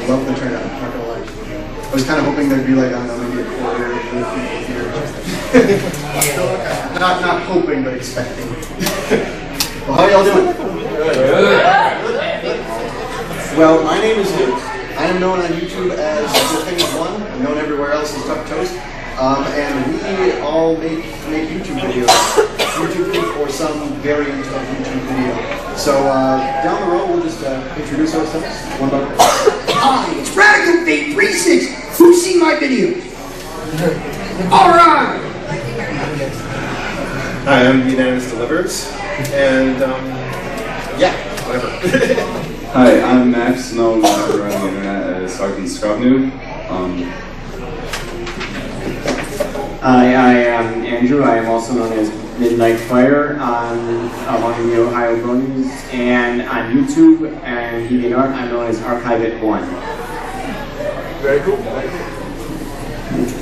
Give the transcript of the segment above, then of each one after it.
I love the turnout, I'm not gonna lie. I was kind of hoping there'd be like, I don't know, maybe a quarter of the people here. Not hoping, but expecting. Well, how y'all doing? Well, my name is Luke. I am known on YouTube as TrotCon. I'm known everywhere else as Tuck Toast. And we all make YouTube videos, YouTube or some variant of YouTube video. So down the road, we'll just introduce ourselves one by one. Hi, it's Radical Fate 36. Who's seen my videos? All right. Hi, I'm Unanimous Delivers, and yeah, whatever. Hi, I'm Max, known around the internet as SgtScrubNoob. Hi, I am Andrew. I am also known as Midnight Fire among the Ohio Bronies, and on YouTube and DeviantArt, I'm known as Archive-It1. Very cool.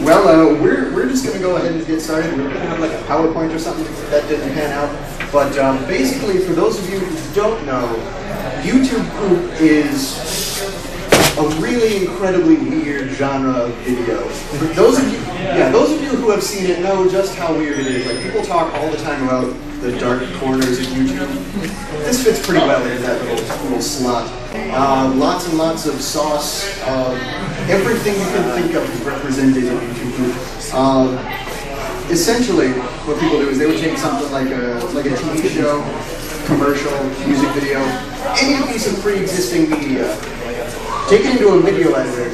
Well, we're just going to go ahead and get started. We're going to have like a PowerPoint or something that didn't pan out. But basically, for those of you who don't know, YouTube poop is a really incredibly weird genre of video. For those of you, who have seen it know just how weird it is. Like, people talk all the time about the dark corners of YouTube. This fits pretty well in that little slot. Lots and lots of sauce. Everything you can think of is represented in YouTube poop. Essentially, what people do is they would take something like a TV show, commercial, music video, any piece of pre-existing media, take it into a video editor,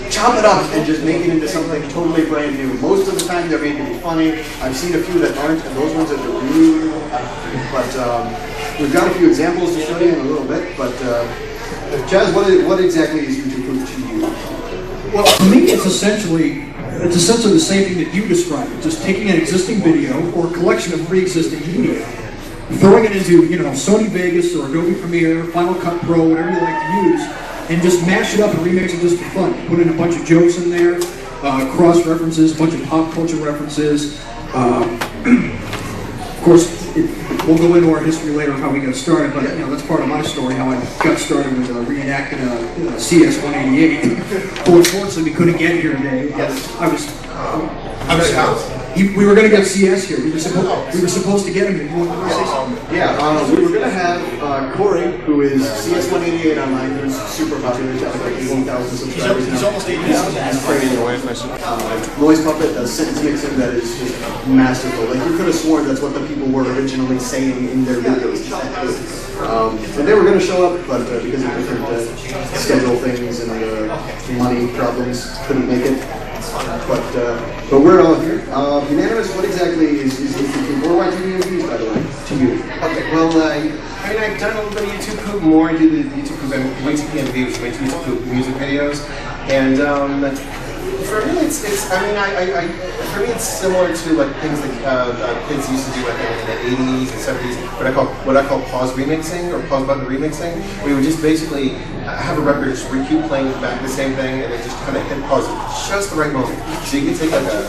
chop it up, and just make it into something totally brand new. Most of the time they're made to be funny. I've seen a few that aren't, and those ones that are really but we've got a few examples to show you in a little bit, but Chaz, what exactly is YouTube poop to you? Well, to me, it's essentially the same thing that you described. Just taking an existing video or a collection of pre-existing media, throwing it into, Sony Vegas or Adobe Premiere, Final Cut Pro, whatever you like to use, and just mash it up and remix it just for fun. Put in a bunch of jokes in there, cross-references, a bunch of pop culture references. Of course, we'll go into our history later of how we got started, but that's part of my story, how I got started with reenacting a CS-188. But unfortunately, we couldn't get here today. We were going to get CS here. We were supposed to get him here. We were going to have Corey, who is CS188 online, who's super popular. He's got like 18,000 subscribers now. He's almost 18,000. He's crazy. Noise Puppet does sentence mixing that is just masterful. Like, you could have sworn that's what the people were originally saying in their videos. And they were going to show up, but because of different schedule things and money problems, couldn't make it. But we're all here. Unanimous, what exactly is YouTube? Or YTPMVs, by the way, to you? Okay, well, I've done a little bit of YouTube poop, more into the YouTube poop and YTPMV, which makes YouTube poop music videos. And for me, for me, it's similar to like things like kids used to do in the 80s and 70s, what I call pause remixing or pause button remixing. We would just basically have a record just keep playing back the same thing, and then just kind of hit pause at just the right moment. So you can take like a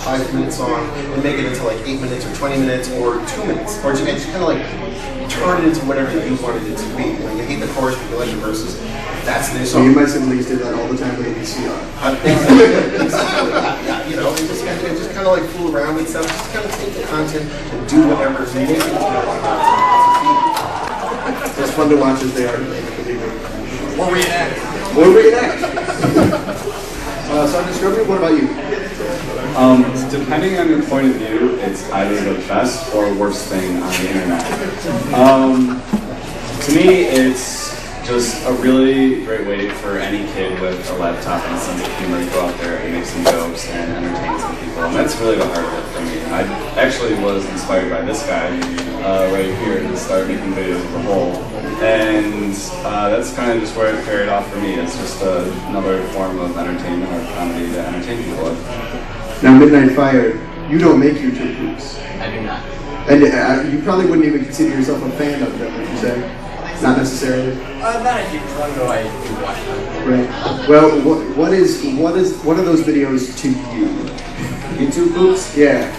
5-minute song and make it into like 8 minutes or 20 minutes or 2 minutes, or just kind of like turn it into whatever you wanted it to be. You hate the chorus, but you like the verses. That's the song. So you my siblings did that all the time with ABCR. And just kind of like fool around with stuff. Just kind of take the content and do whatever is making it. It's fun to watch as they are. Or reenact. SgtScrubNoob, what about you? Depending on your point of view, it's either the best or worst thing on the internet. To me, it's just a really great way for any kid with a laptop and a sense of humor to go out there and make some jokes and entertain some people. And that's really the heart of it for me. I actually was inspired by this guy right here to start making videos as a whole. And that's kind of just where it carried off for me. It's just another form of entertainment or comedy to entertain people with. Now, Midnight Fire, you don't make YouTube poops. I do not. And you probably wouldn't even consider yourself a fan of them, would you say? Not necessarily. Not a huge one, though I do watch them. Right. Well, what are those videos to you? YouTube poops? Yeah.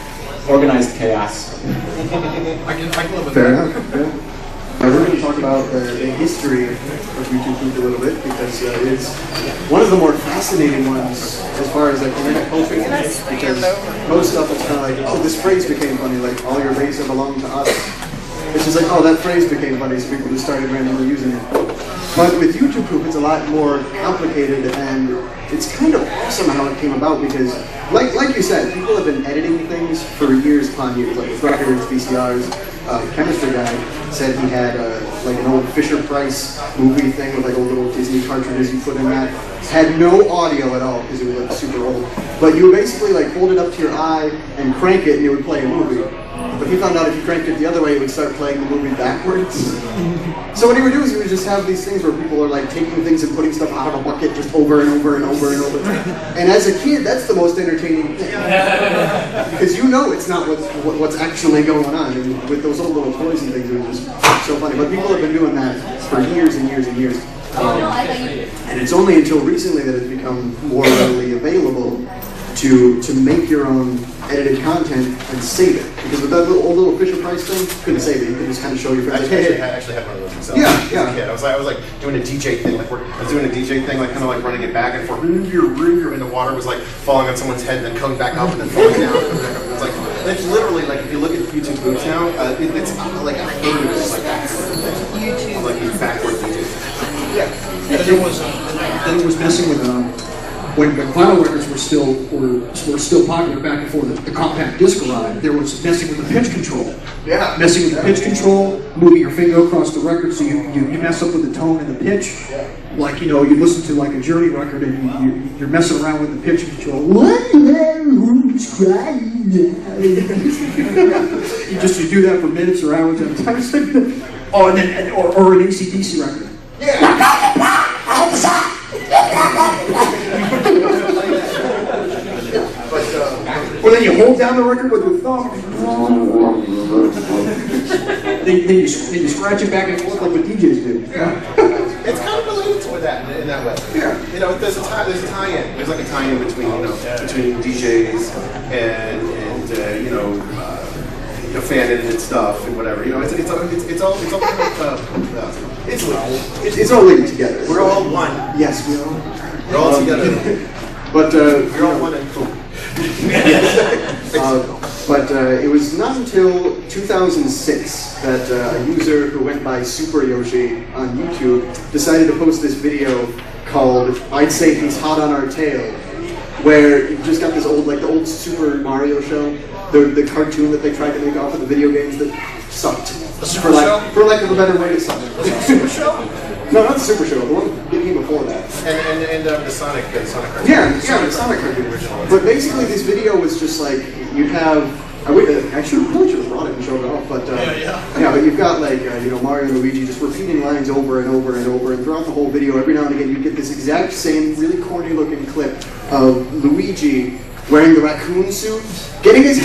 Organized chaos. I can live with Fair that. enough. Yeah. We're going to talk about the history of YouTube Poop a little bit because it's one of the more fascinating ones as far as like internet culture. Because most stuff is kind of like, oh, this phrase became funny, like all your base belong to us. It's just like, oh, that phrase became funny, so people just started randomly using it. But with YouTube Poop, it's a lot more complicated, and it's kind of awesome how it came about because, like you said, people have been editing things for years upon years, like with records, VCRs. Chemistry guy said he had like an old Fisher-Price movie thing with like old little Disney cartridges you put in that. Had no audio at all because it was like super old. But you would basically like hold it up to your eye and crank it and it would play a movie. But he found out if you cranked it the other way, it would start playing the movie backwards. So what he would do is he would just have these things where people are like taking things and putting stuff out of a bucket just over and over and over and over. And as a kid, that's the most entertaining thing. Because you know it's not what's actually going on. And with those old little toys and things, it was just so funny. But people have been doing that for years and years and years. And it's only until recently that it's become more readily available to make your own edited content and save it. Because with that old little Fisher-Price thing, you couldn't save it. You could just kind of show your friends. I actually had one of those myself. Yeah, as a kid. I was like doing a DJ thing. Like I was doing a DJ thing, like kind of like running it back and forth. And the water was like falling on someone's head and then coming back up and then falling down. It's like it's literally like if you look at YouTube Boots now, it's like a third of it is like that. YouTube. Like these backward DJs. Yeah. Then it was messing with when vinyl records were still popular back before the compact disc arrived. There was messing with the pitch control. Yeah. Messing with the pitch control, moving your finger across the record so you mess up with the tone and the pitch. Yeah. Like, you know, you listen to like a Journey record and you're messing around with the pitch control. You do that for minutes or hours at a time. Oh, and then or an AC/DC record. Or then you hold down the record with your thumb. then you scratch it back and forth like what DJs do. Yeah. It's kind of related to that in that way. Yeah. You know, there's a tie-in. There's like a tie-in between between DJs and fan edited stuff and whatever. You know, it's all kind of It's all linked together. We're all one. Yes, we are. We're all together. But we're all one and cool. But it was not until 2006 that a user who went by Super Yoshi on YouTube decided to post this video called "I'd Say He's Hot on Our Tail," where you just got this old, like the old Super Mario show, the cartoon that they tried to make off of the video games that sucked. For lack of a better way to suck. Was it a Super Show? No, not the Super Show. The one that came before that. And the Sonic cartoon. Yeah, the Sonic cartoon original. But basically, this video was just like you have. I probably should have brought it and showed it off, but but you've got like Mario and Luigi just repeating lines over and over and over, and throughout the whole video, every now and again, you get this exact same really corny-looking clip of Luigi wearing the raccoon suit, getting his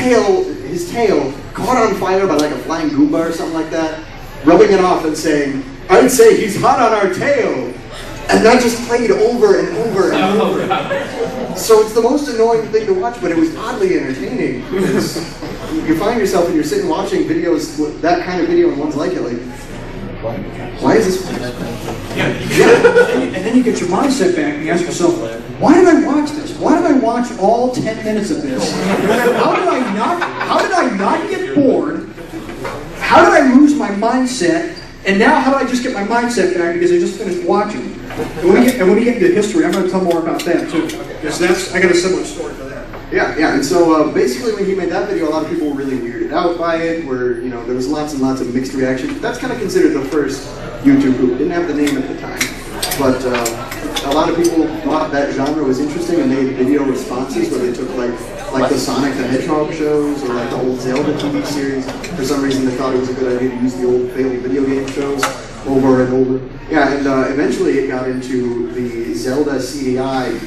tail caught on fire by like a flying Goomba or something like that, rubbing it off and saying, "I'd say he's hot on our tail," and that just played over and over and over. So it's the most annoying thing to watch, but it was oddly entertaining because you find yourself and you're sitting watching videos, that kind of video, and one's like it, like, why is this? Yeah. And then you get your mindset back and you ask yourself, why did I watch this? Why did I watch all 10 minutes of this? How did I not get bored? How did I lose my mindset? And now how do I just get my mindset back because I just finished watching? And when we get into history, I'm going to tell more about that too. Because I got a similar story to that. Yeah, and so basically when he made that video, a lot of people were really weirded out by it, where there was lots and lots of mixed reactions. That's kind of considered the first YouTube group. Didn't have the name at the time, but a lot of people thought that genre was interesting and made video responses where they took like the Sonic the Hedgehog shows or like the old Zelda TV series. For some reason, they thought it was a good idea to use the old failed video game shows over and over. Yeah, and eventually it got into the Zelda CDI.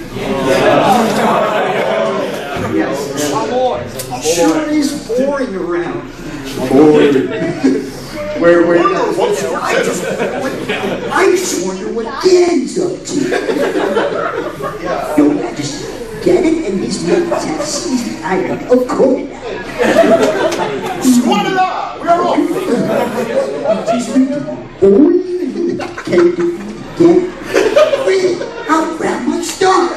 Yes. I'm sure he's boring around. I just wonder what Dan's up to. Your Majesty, Ganon and his mates have seized the island of Conan. Squad it up! We are off! Boy, can you get free out that much stuff?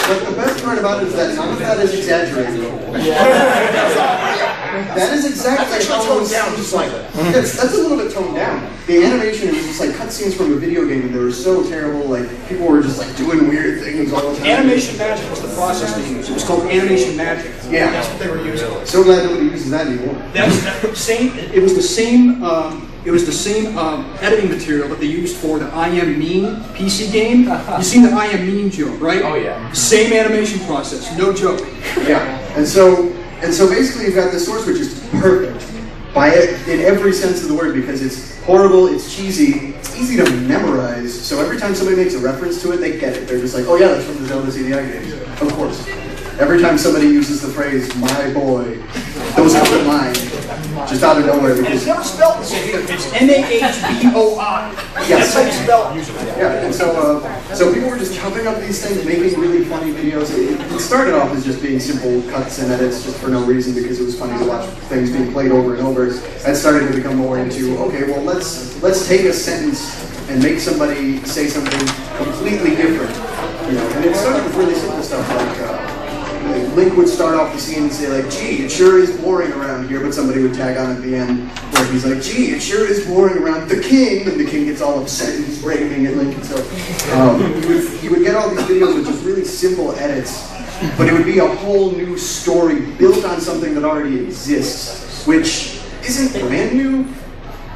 But the best part about it is that none of that is exaggerated. That is exactly how toned down, just like that. That's a little bit toned down. The animation is just like cutscenes from a video game, and they were so terrible. Like people were just like doing weird things all the time. Animation magic was the process they used. It was called animation magic. Yeah, That's what they were using. So glad nobody uses that anymore. That's same. It was the same. It was the same editing material that they used for the I Am Mean PC game. You seen the I Am Mean joke, right? Oh yeah. Same animation process, no joke. Yeah, and so basically you've got this source which is perfect by it in every sense of the word because it's horrible, it's cheesy, it's easy to memorize. So every time somebody makes a reference to it, they get it. They're just like, oh yeah, that's from the Zelda CDI games. Of course. Every time somebody uses the phrase "my boy," those come to mind just out of nowhere because It's never spelled the same. It's N-A-H-B-O-I. Yes. That's how you spell it usually. yeah, and so people were just chopping up these things, making really funny videos. It started off as just being simple cuts and edits just for no reason because it was funny to watch things being played over and over. That started to become more into okay, well let's take a sentence and make somebody say something completely different, you know. And it started with really simple stuff like Link would start off the scene and say like, gee, it sure is boring around here, but somebody would tag on at the end where he's like, gee, it sure is boring around the king, and the king gets all upset and he's raving at Link, and so he would get all these videos with just really simple edits, but it would be a whole new story built on something that already exists, which isn't brand new,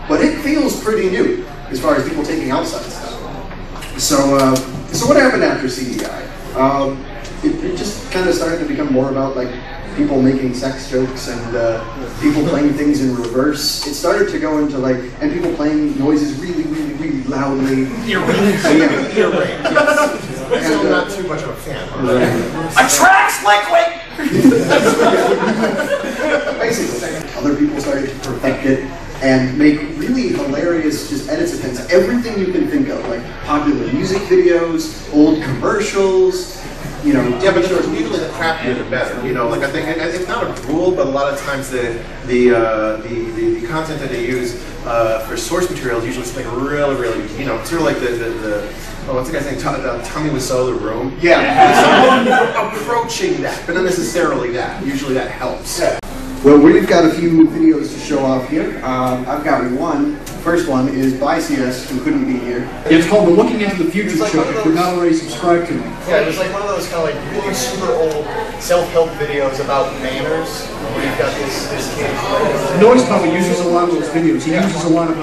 but it feels pretty new as far as people taking outside stuff. So what happened after CDI? It just kind of started to become more about like people making sex jokes and people playing things in reverse. It started to go into like, and people playing noises really, really, really loudly. Ear rape. Still not too much of a fan. Attracts liquid! Basically, other people started to perfect it and make really hilarious just edits of things. Everything you can think of, like popular music videos, old commercials, you know. Yeah, but usually the crappier the better. You know, like I think it's not a rule, but a lot of times the content that they use for source material is usually something really, really, you know, sort of like what's the guy's name? Tommy Wiseau, The Room. Yeah. Approaching that, but not necessarily that. Usually that helps. Yeah. Well, we've got a few videos to show off here. I've got one. The first one is by CS, who couldn't be here. It's called the Looking Into the Future Show, if you're not already subscribed to it. Yeah, it was like one of those kind of like really super old self-help videos about manners, where you've got this kid. Noise probably uses a lot of those videos. He uses a lot of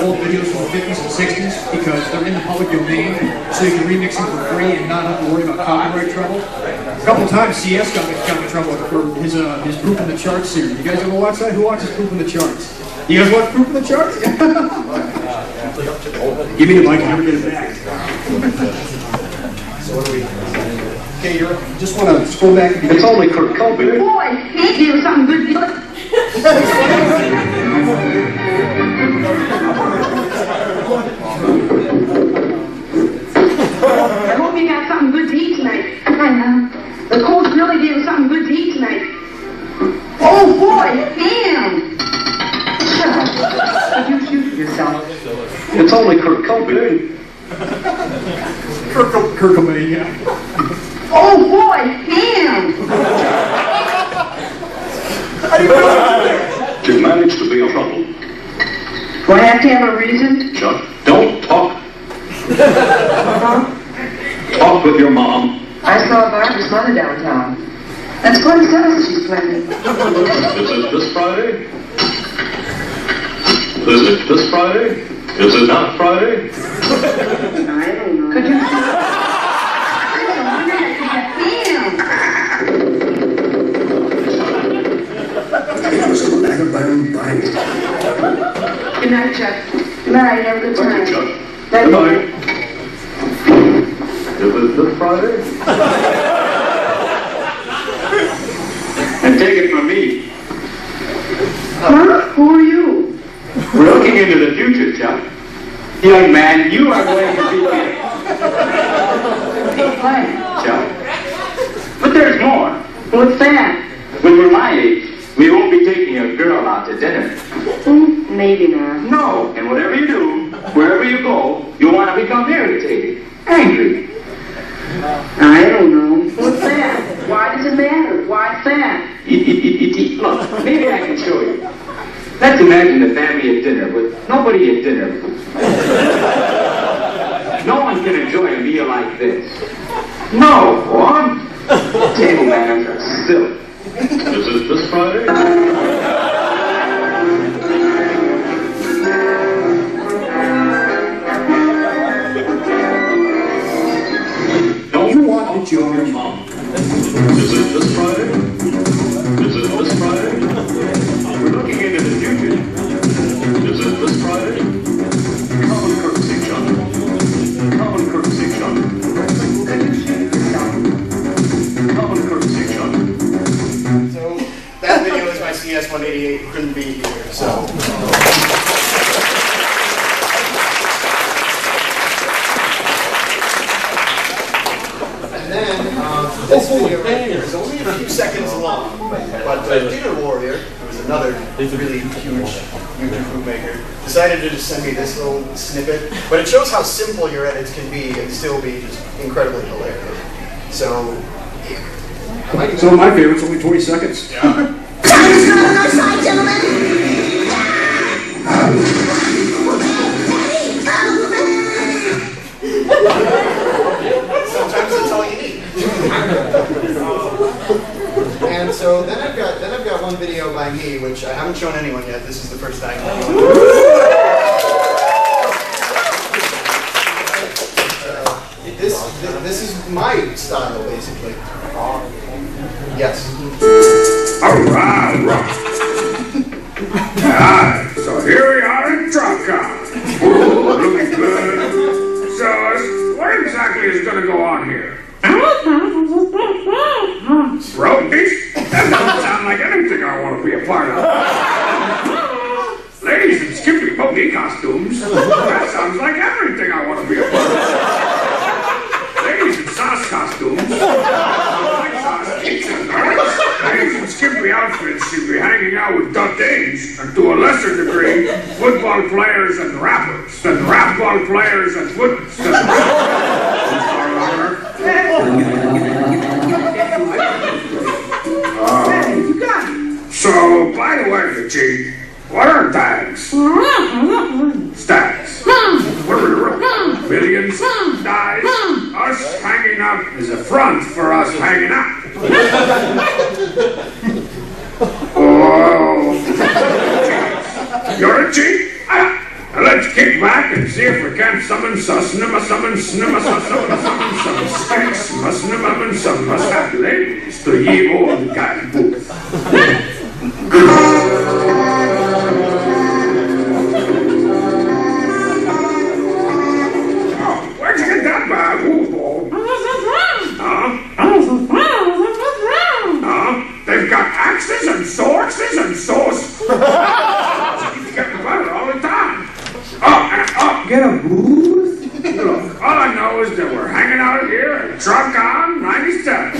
old videos from the 50s and 60s because they're in the public domain, so you can remix them for free and not have to worry about copyright trouble. A couple times CS got in trouble for his Proof in the Charts series. You guys ever watch that? Who watches Proof in the Charts? You guys watch Proof in the Charts? Give me the mic and never get it back. So what do we? Okay, you just want to scroll back. It's only Kurt Cobain. Boy, can't you do something good? I hope you got something good to eat tonight. I know. The coach really gave us something good to eat tonight. Oh boy, ham! Did you shoot yourself? It's only Kurt Cobain. Kurt Cobain, yeah. Oh boy, ham! You managed to be in trouble. Do I have to have a reason? Chuck, don't talk. Talk with your mom. I saw Barbara's mother downtown. That's what it says she's planning. Is it this Friday? Is it this Friday? Is it not Friday? I don't know. Could you? It was a vagabond bite. Good night, Chuck. Good night. Have a good time. Thank you, Chuck. Good night. Is it this Friday? And take it from me. Huh? Who are you? We're looking into the future, Chuck. Young man, you are going to be big. But there's more. What's that? When we're my age, we won't be taking a girl out to dinner. Maybe not. No, and whatever you do, wherever you go, you want to become irritated, angry. I don't know. What's that? Why does it matter? Why's that? Look, maybe I can show you. Let's imagine the family at dinner with nobody at dinner. No one can enjoy a meal like this. No, what? Table manners are silly. This is this Friday. You want to join your mom. Is it this Friday? Is it this Friday? We're looking into the future. Is it this Friday? Common courtesy, John. Common courtesy, John. Common courtesy, John. So that video is my CS188. Couldn't be here. So. This video right here is only a few seconds long, but Dinner Warrior, who was another really huge YouTube bootmaker, decided to just send me this little snippet, but it shows how simple your edits can be and still be just incredibly hilarious. So, yeah. Some of my favorites, only 20 seconds. Time is not on our side, gentlemen. Sometimes that's all you need. And so then I've got one video by me, which I haven't shown anyone yet. This is the first time. This is my style, basically. Yes. All right. So here we are at TrotCon. Looking good. So, what exactly is going to go on here? Roadies? That doesn't sound like anything I want to be a part of. Ladies in skimpy pokey costumes? That sounds like everything I want to be a part of. Ladies in sauce costumes? Like sauce. Ladies in skimpy outfits should be hanging out with dutties, and to a lesser degree, football players and rappers. And rapball players and So, by the way, Chief, what are tags? Stacks. Millions, dies. Us hanging out is a front for us hanging out. Oh, you're a chief? Let's kick back and see if we can't summon summon some must have ladies to ye old guy booth. Where'd you get that bag? They've got axes and swords and swords. Keeps getting better all the time. Get a booth? Look, all I know is that we're hanging out here at TrotCon 97.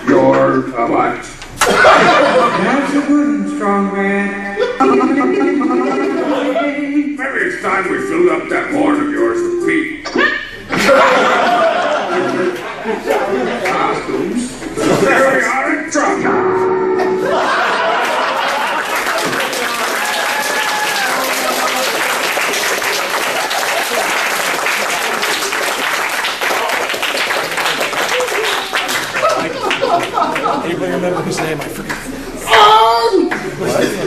You're a what? That's a good and strong man. Maybe it's time we filled up that horn of yours with meat. Costumes. Here we are at TrotCon. Anybody remember his name? I forgot.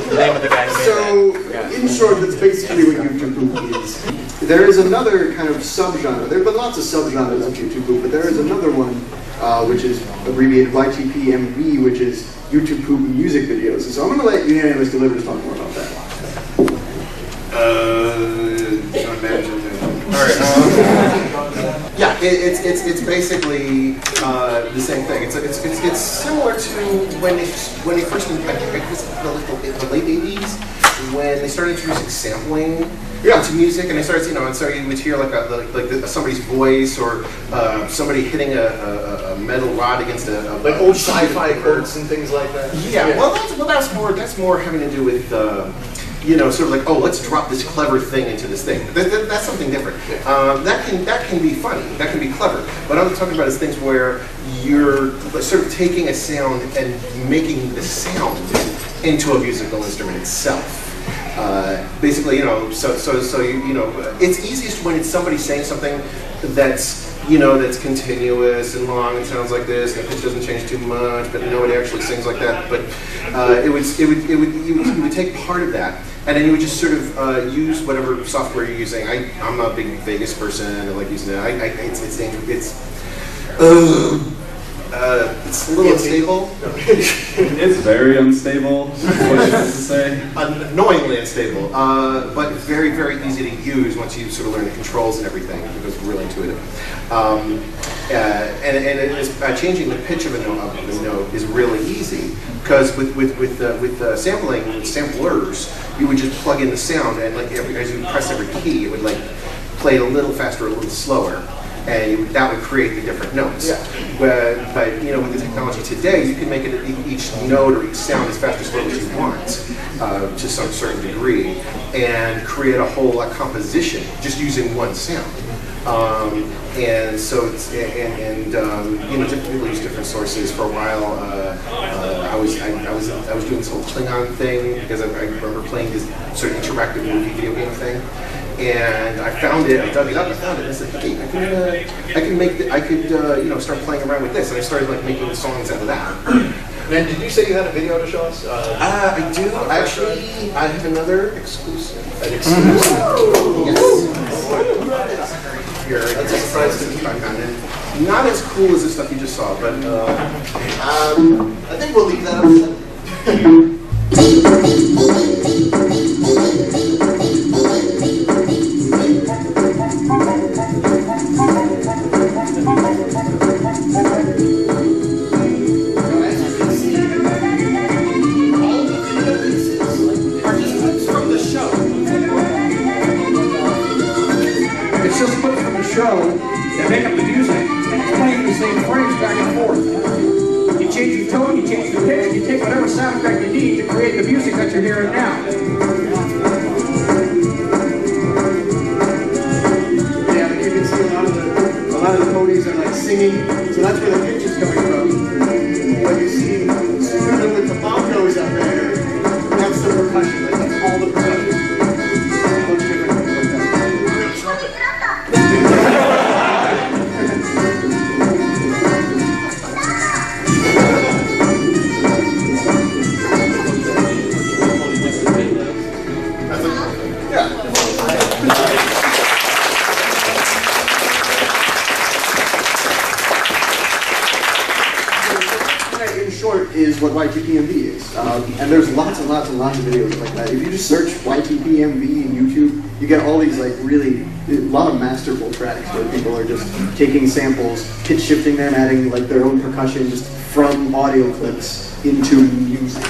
The name of the guy. So, in short, that's basically what YouTube poop is. There is another kind of subgenre. There have been lots of subgenres of YouTube poop, but there is another one which is abbreviated YTPMV, which is YouTube poop music videos. And so I'm going to let Unanimous Delivers talk more about that. Yeah, it's basically the same thing. It's similar to when they first, I guess the late 80s, when they started introducing sampling into music, and they started, and so you would hear like somebody's voice or somebody hitting a metal rod against like old sci-fi quotes and things like that. Yeah. Well, that's more having to do with. Sort of like, oh, let's drop this clever thing into this thing. That's something different. That can be funny. That can be clever. What I'm talking about is things where you're sort of taking a sound and making the sound into a musical instrument itself. Basically, it's easiest when it's somebody saying something that's that's continuous and long and sounds like this, and the pitch doesn't change too much, but nobody actually sings like that. But you would take part of that, and then you would just sort of use whatever software you're using. I'm a big Vegas person. I like using that. It's dangerous. It's a little unstable. It's very unstable, what I have to say. Annoyingly unstable, but very, very easy to use once you sort of learn the controls and everything. It was really intuitive. Changing the pitch of a note is really easy, because with sampling, with samplers, you would just plug in the sound, and like as you press every key, it would like play a little faster, a little slower. And that would create the different notes. Yeah. But with the technology today, you can make it each note or each sound as fast or slow as you want, to some certain degree, and create a whole composition just using one sound. And so it's different people use different sources. For a while, I was doing this whole Klingon thing because I remember playing this sort of interactive movie video game thing. And I found it, I dug it up, I found it, and I said, hey, I could start playing around with this, and I started like making songs out of that. Man, did you say you had a video to show us? I do. Actually, I have another exclusive. An exclusive? Yes. Here, that's a surprise to me. I found it. Not as cool as the stuff you just saw, but I think we'll leave that up to them. That make up the music, and it's playing the same frames back and forth. You change the tone, you change the pitch, you take whatever sound effect you need to create the music that you're hearing now. Yeah, but you can see a lot of the ponies are like singing, so that's where the pitch is coming from. But you see, with the bongos up there, that's the percussion. Like, that's all the percussion. Is what YTPMV is. And there's lots and lots and lots of videos like that. If you just search YTPMV in YouTube, you get all these like really, a lot of masterful tracks where people are just taking samples, pitch shifting them, adding like their own percussion just from audio clips into music.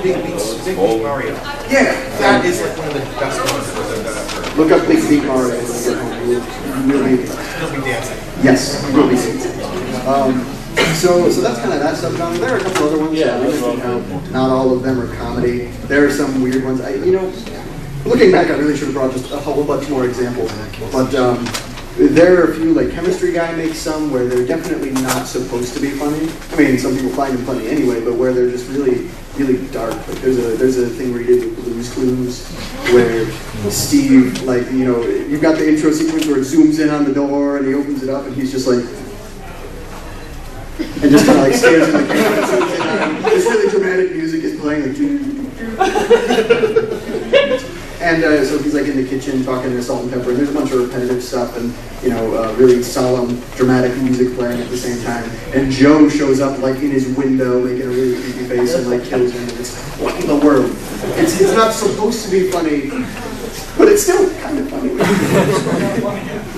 Big Beat Mario. Yeah, that is like one of the best ones that I've heard. Look up Big Beat Mario when you get home. You'll be dancing. Yes, you'll be dancing. So that's kind of that subgenre. There are a couple other ones. Yeah, not all of them are comedy. There are some weird ones. Looking back, I really should have brought just a whole bunch more examples. But there are a few, like Chemistry Guy makes some where they're definitely not supposed to be funny. I mean, some people find them funny anyway, but where they're just really, really dark. Like there's a thing where he did with Blue's Clues, where Steve, like, you've got the intro sequence where it zooms in on the door and he opens it up and he's just like, and just kind of like stares in the camera. This really dramatic music is playing, and so he's like in the kitchen talking to Salt and Pepper, and there's a bunch of repetitive stuff, and really solemn, dramatic music playing at the same time. And Joe shows up like in his window, making a really creepy face, and like kills him. And it's what in the world? It's not supposed to be funny, but it's still kind of funny. I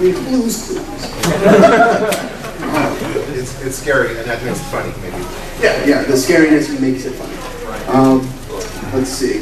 mean, Blue's Clues. It's scary, and that makes it funny, maybe. Yeah, the scariness makes it funny. let's see.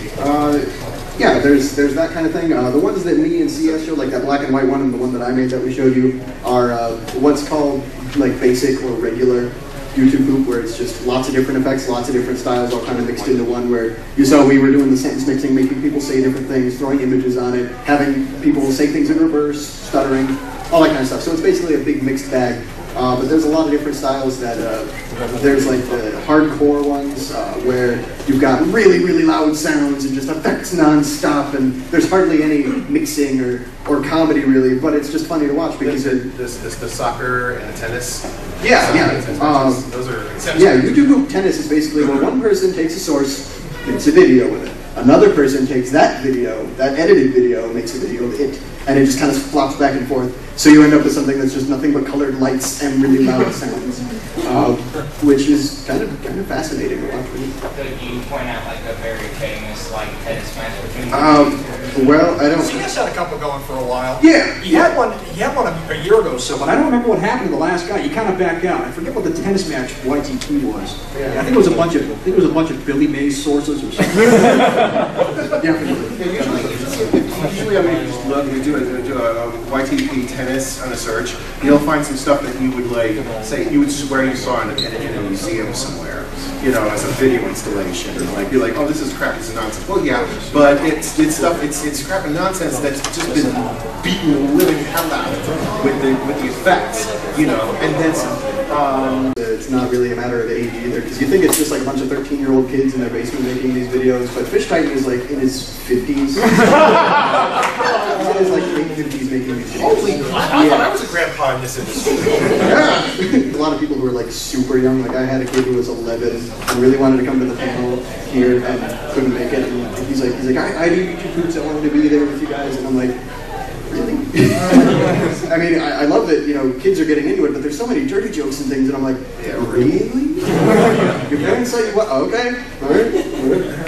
Yeah, there's that kind of thing. The ones that me and CS showed, like that black and white one and the one that I made that we showed you, are what's called like basic or regular YouTube poop, where it's just lots of different effects, lots of different styles, all kind of mixed into one, where you saw we were doing the sentence mixing, making people say different things, throwing images on it, having people say things in reverse, stuttering, all that kind of stuff. So it's basically a big mixed bag. But there's a lot of different styles that, there's like the hardcore ones where you've got really, really loud sounds and just effects non-stop, and there's hardly any mixing or comedy really, but it's just funny to watch because the soccer and the tennis. Yeah. Those are essential. Yeah, YouTube poop tennis is basically where one person takes a source, makes a video with it. Another person takes that video, that edited video, and makes a video of it, and it just kind of flops back and forth. So you end up with something that's just nothing but colored lights and really loud sounds, which is kind of fascinating to watch. Could you point out like a very famous like tennis match between? Well, I don't. CS had a couple going for a while. Yeah. He had one a year ago or so, but I don't remember what happened to the last guy. He kind of backed out. I forget what the tennis match YTP was. Yeah. I think it was a bunch of Billy Mays sources or something. Usually, I mean, just look, we do a YTP tennis on a search. You'll find some stuff that you would like, say, you would swear you saw in a museum somewhere, you know, as a video installation, and like be like, oh, this is crap, this is nonsense. Well, yeah, but it's stuff, it's crap and nonsense that's just been beaten the living hell out of with the effects, you know, and then some. It's not really a matter of age either, because you think it's just like a bunch of 13-year-old kids in their basement making these videos, but Fish Titan is like in his 50s. He's in his like late 50s making these videos. Holy crap! I thought I was a grandpa in this industry. Yeah. A lot of people who are like super young, like I had a kid who was 11 and really wanted to come to the panel here and couldn't make it, and he's like, I do YouTube poops, I wanted to be there with you guys, and I'm like, really? I mean, I love that, you know, kids are getting into it, but there's so many dirty jokes and things, and I'm like, yeah, really? Your parents say, what? Okay, all right.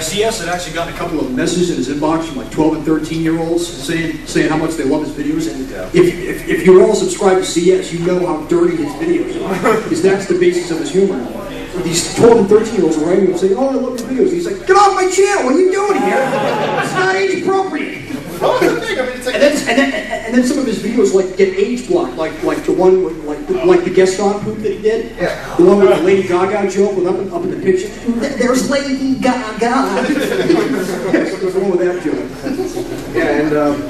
CS had actually gotten a couple of messages in his inbox from like 12 and 13-year-olds saying how much they love his videos, and if you're all subscribed to CS, you know how dirty his videos are, because that's the basis of his humor. These 12 and 13-year-olds are writing and saying, oh, I love your videos. He's like, get off my channel, what are you doing here? It's not age appropriate. Oh, that's the thing. I mean, it's like and then some of his videos like get age blocked, like the one with like the guest on poop that he did. Yeah. The one with the Lady Gaga joke with up in the picture. There's Lady Gaga. Yes, there's the one with that joke. Yeah,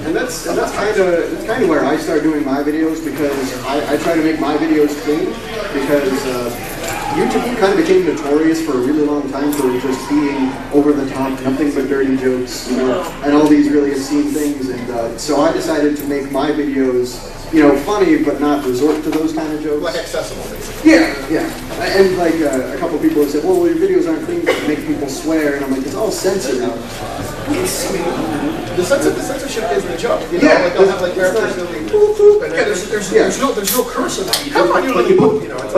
and that's kind of where I start doing my videos, because I try to make my videos clean, because YouTube kind of became notorious for a really long time for just being over the top, nothing but dirty jokes, you know, and all these really obscene things. And so I decided to make my videos, you know, funny but not resort to those kind of jokes. like accessible, basically. Yeah. And like a couple people have said, well, your videos aren't clean because you make people swear, and I'm like, it's all censored. The censorship is the joke. You know, like they'll have like characters going boop boop, and there's no curse in that. Come on,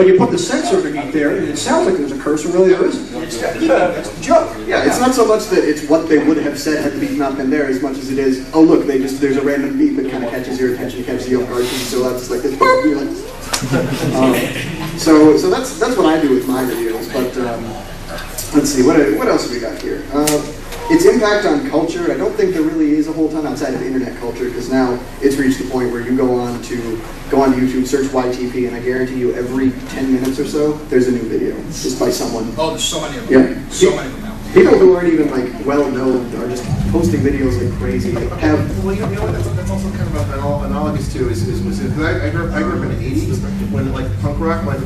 you put the censor underneath there, and it sounds like there's a curse, and really there isn't. It's the joke. Yeah, it's not so much that it's what they would have said had the beat not been there, as much as it is, oh look, there's a random beat that kind of catches your attention, catches you off guard, so that's like this. You're like, so that's what I do with my videos. But let's see, what else have we got here? Its impact on culture, I don't think there really is a whole ton outside of internet culture, because now it's reached the point where you go on YouTube, search YTP, and I guarantee you every 10 minutes or so, there's a new video, just by someone. Oh, there's so many of them. Yeah. So many of them now. People who aren't even like well known are just posting videos like crazy. Well, you know what? That's also kind of analogous to I grew up in the '80s when like punk rock went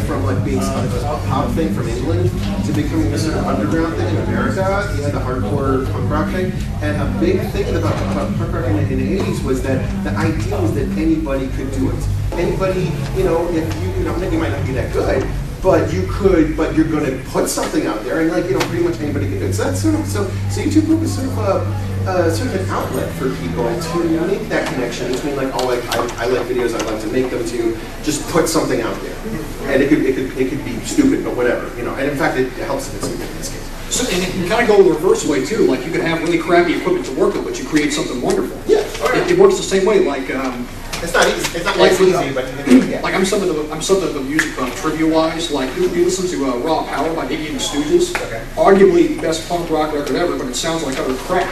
from like being a pop thing from England to becoming this sort of underground thing in America. You had the hardcore punk rock thing, and a big thing about punk rock in the '80s was that the idea was that anybody could do it. Anybody, you know, if you might not be that good, but you're going to put something out there, and like, you know, pretty much anybody can do it. So that's so YouTube Poop is sort of an outlet for people to make that connection between like, oh, like I like videos, I like to make them, to just put something out there, and it could be stupid, but whatever, you know. And in fact, it helps if it's stupid in this case. So, and it can kind of go the reverse way too. Like you can have really crappy equipment to work with, but you create something wonderful. Yeah. It works the same way. Like It's not easy. It's not Like, easy, but yeah. like I'm something of a music trivia-wise. Like you listen to Raw Power by Iggy and the Stooges, arguably the best punk rock record ever, but it sounds like utter crap.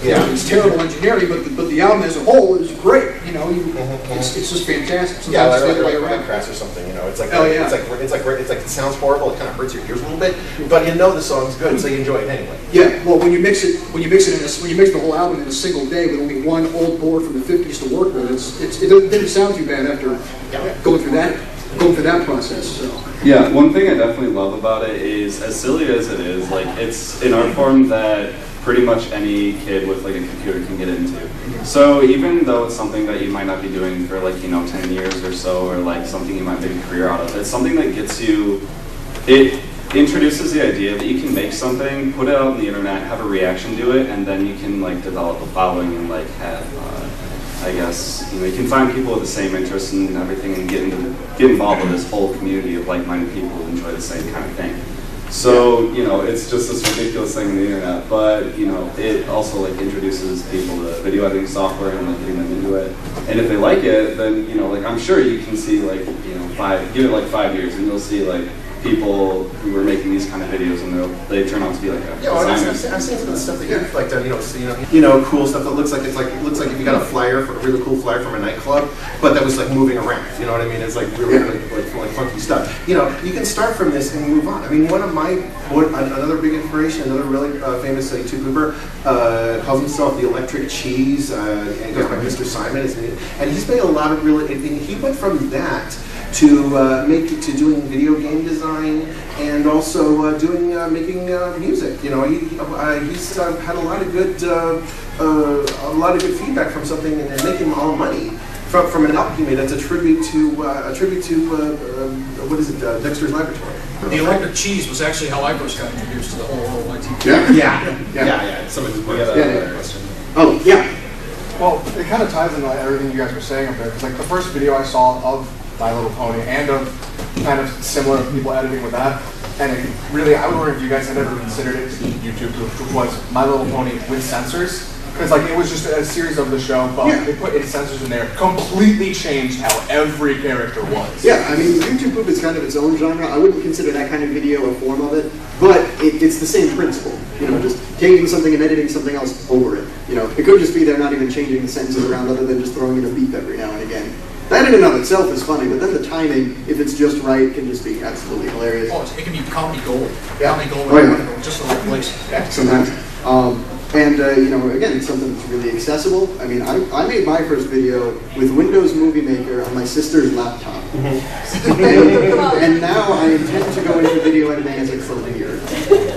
Yeah. It's terrible engineering, but the album as a whole is great. You know, it's just fantastic. Sometimes Yeah, it's the other way like around. Crash or something. You know, it's like yeah. it's like it sounds horrible. It kind of hurts your ears a little bit, but you know the song's good, so you enjoy it anyway. Yeah, well, when you mix the whole album in a single day with only one old board from the '50s to work with, it didn't sound too bad after going through that process. So. Yeah, one thing I definitely love about it is, as silly as it is, like it's an art form that pretty much any kid with like a computer can get into. So even though it's something that you might not be doing for like 10 years or so, or like something you might make a career out of, it's something that gets you. It introduces the idea that you can make something, put it out on the internet, have a reaction to it, and then you can like develop a following and like have, I guess, you can find people with the same interests and everything, and get involved with this whole community of like-minded people who enjoy the same kind of thing. So it's just this ridiculous thing on the internet, but it also like introduces people to video editing software and like getting them into it. And if they like it, then like I'm sure you can see like give it like 5 years, and you'll see like people who are making these kind of videos, and they turn out to be like a I've seen some of the stuff that you've like done, cool stuff that looks like if you got a flyer for a really cool flyer from a nightclub, but that was like moving around. You know what I mean? It's like really like funky stuff. You can start from this and move on. I mean, another big inspiration, another really famous YouTuber calls himself the Electric Cheese, and he goes by Mr. Simon, and he's made a lot of really. He went from that to doing video game design, and also making music. He's had a lot of good feedback from something, and making all money from an album he made. That's a tribute to what is it, Dexter's Laboratory. The Electric Cheese was actually how I first got introduced to the whole YTP. Yeah. Somebody's question. Oh yeah. Well, it kind of ties into everything you guys were saying up there, because like the first video I saw of My Little Pony, and of kind of similar people editing with that, and it really, I wonder if you guys had ever considered it, YouTube, was My Little Pony with censors, because like it was just a series of the show, but they put in censors in there, completely changed how every character was. Yeah, I mean, YouTube poop is kind of its own genre. I wouldn't consider that kind of video a form of it, but it's the same principle. Just taking something and editing something else over it. It could just be they're not even changing the sentences around, other than just throwing in a beep every now and again. That in and of itself is funny, but then the timing, if it's just right, can just be absolutely hilarious. Oh, it can be comedy gold. Yeah. Comedy gold, just the right place. Yeah, sometimes. Again, it's something that's really accessible. I mean, I made my first video with Windows Movie Maker on my sister's laptop. and now I intend to go into video editing as a career.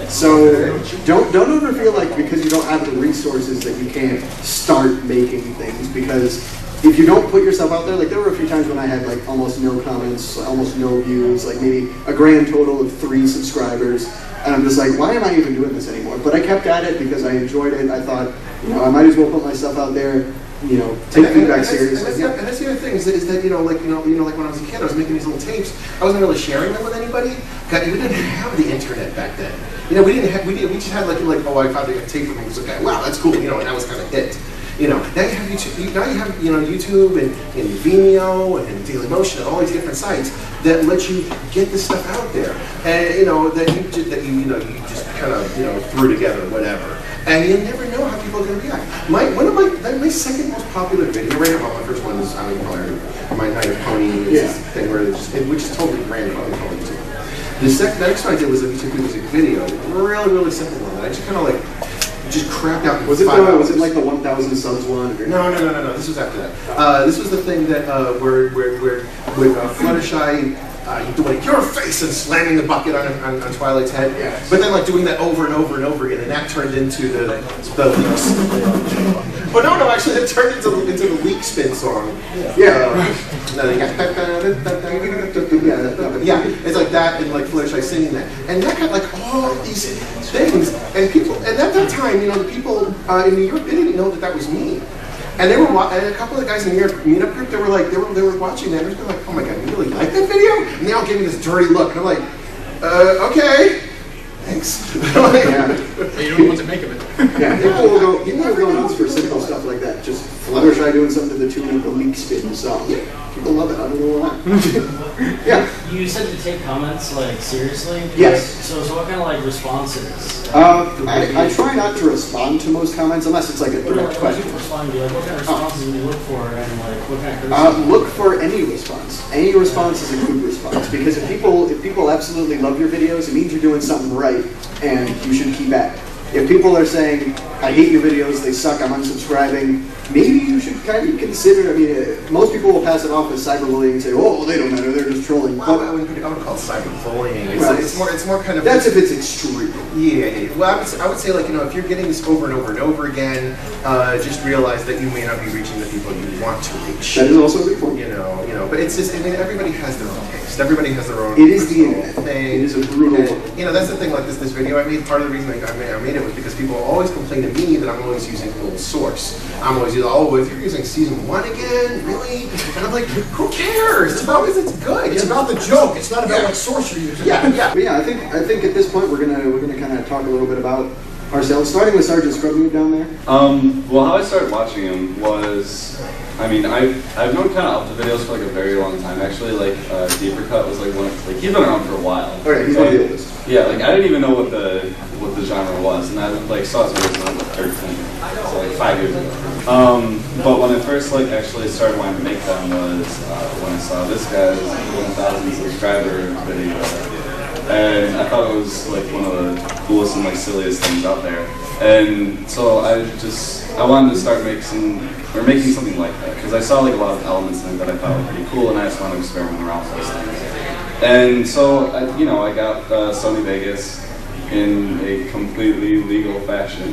So don't ever feel like because you don't have the resources that you can't start making things, because if you don't put yourself out there, like there were a few times when I had like almost no comments, almost no views, like maybe a grand total of 3 subscribers, and I'm just like, why am I even doing this anymore? But I kept at it because I enjoyed it. I thought, I might as well put myself out there, take feedback seriously. And that's the other thing is that like when I was a kid, I was making these little tapes. I wasn't really sharing them with anybody. We didn't have the internet back then. We just had like oh, I found a tape from this guy. Wow, that's cool. And that was kind of it. Now you have YouTube. Now you have YouTube and Vimeo and Dailymotion and all these different sites that let you get this stuff out there, and that you just kind of threw together whatever, and you never know how people are going to react. My my second most popular video right now. My first one is my Night of Pony thing which is totally random on YouTube. The next one I did was a YouTube music video, really simple one. I just kind of just crapped out. Was it like the 1,000 subs one? No. This was after that. This was the thing that where Fluttershy doing your face and slamming the bucket on Twilight's head, but then doing that over and over and over again, and that turned into the leaks. But no, actually, it turned into the leak spin song. It's like that, and Fluttershy singing that, and that got all these things, and people, and at that time, the people in New York, they didn't know that was me. And they were, and a couple of the guys in the meetup group, they were watching that, and they were like, oh my god, you really like that video? And they all gave me this dirty look, and I'm like, okay, thanks. You don't know what to make of it. People will go nuts for simple stuff like that, just Fluttershy doing something to the tune of the leak spin song. People love it. I don't know why. Yeah. You said to take comments like seriously. Yes. So what kind of like responses? I try not to respond to most comments unless it's like a direct question. Respond to, like, what kind of responses do you look for, and like what kind of criticism? Look for any response. Any response is a good response, because if people absolutely love your videos, it means you're doing something right, and you should keep at it. If people are saying, I hate your videos, they suck, I'm unsubscribing, maybe you should kind of consider, I mean, most people will pass it off as cyberbullying and say, oh, well, they don't matter, they're just trolling. Well, I would call it cyberbullying. It's more kind of... That's if it's extreme. Yeah. Well, I would say, like, if you're getting this over and over and over again, just realize that you may not be reaching the people you want to reach. That is also a good point. You know, but it's just, I mean, everybody has their own taste. Everybody has their own... It is the internet. Thing. It is a brutal... And, that's the thing, like this video I made, part of the reason I made it was because people always complain to me that I'm always using the old source. I'm always using, oh, if you're using season 1 again, really? And I'm like, who cares? It's about it's good. It's about the joke. It's not about what source you're using. Yeah. But yeah, I think at this point we're gonna kind of talk a little bit about ourselves, starting with SgtScrubNoob down there. Well, how I started watching him was, I mean, I've known kind of up the videos for like a very long time. Actually, like Deeper Cut was like one of, like he's been around for a while. Okay, he's one of the oldest. Yeah, like I didn't even know what the genre was, and I like saw his videos when I was like 13, so like 5 years ago. But when I first like actually started wanting to make them was when I saw this guy's 1,000 subscriber video, and I thought it was like one of the coolest and like silliest things out there. And so I wanted to start making something like that, because I saw like a lot of elements in it that I thought were pretty cool, and I just wanted to experiment around with those things. And so I got Sony Vegas in a completely legal fashion.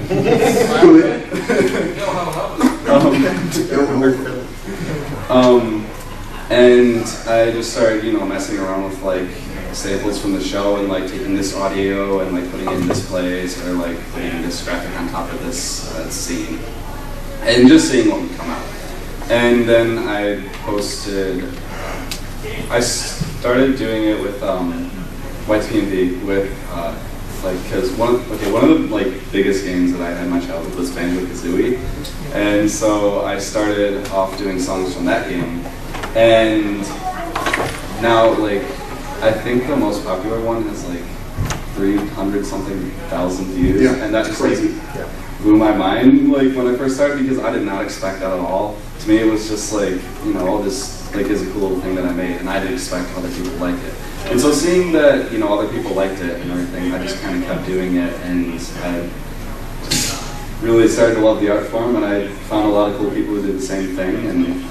And I just started, messing around with like samples from the show and like taking this audio and like putting it in this place, or like putting this graphic on top of this scene, and just seeing what would come out. And then I started doing it with YTPMV with because one of the like biggest games that I had in my childhood was Banjo-Kazooie, and so I started off doing songs from that game, and now like I think the most popular one has like 300-something thousand views, and that just crazy. Like blew my mind like when I first started, because I did not expect that at all. To me, it was just like this like is a cool thing that I made, and I didn't expect other people liked it. And so seeing that other people liked it and everything, I just kind of kept doing it, and I just really started to love the art form, and I found a lot of cool people who did the same thing, and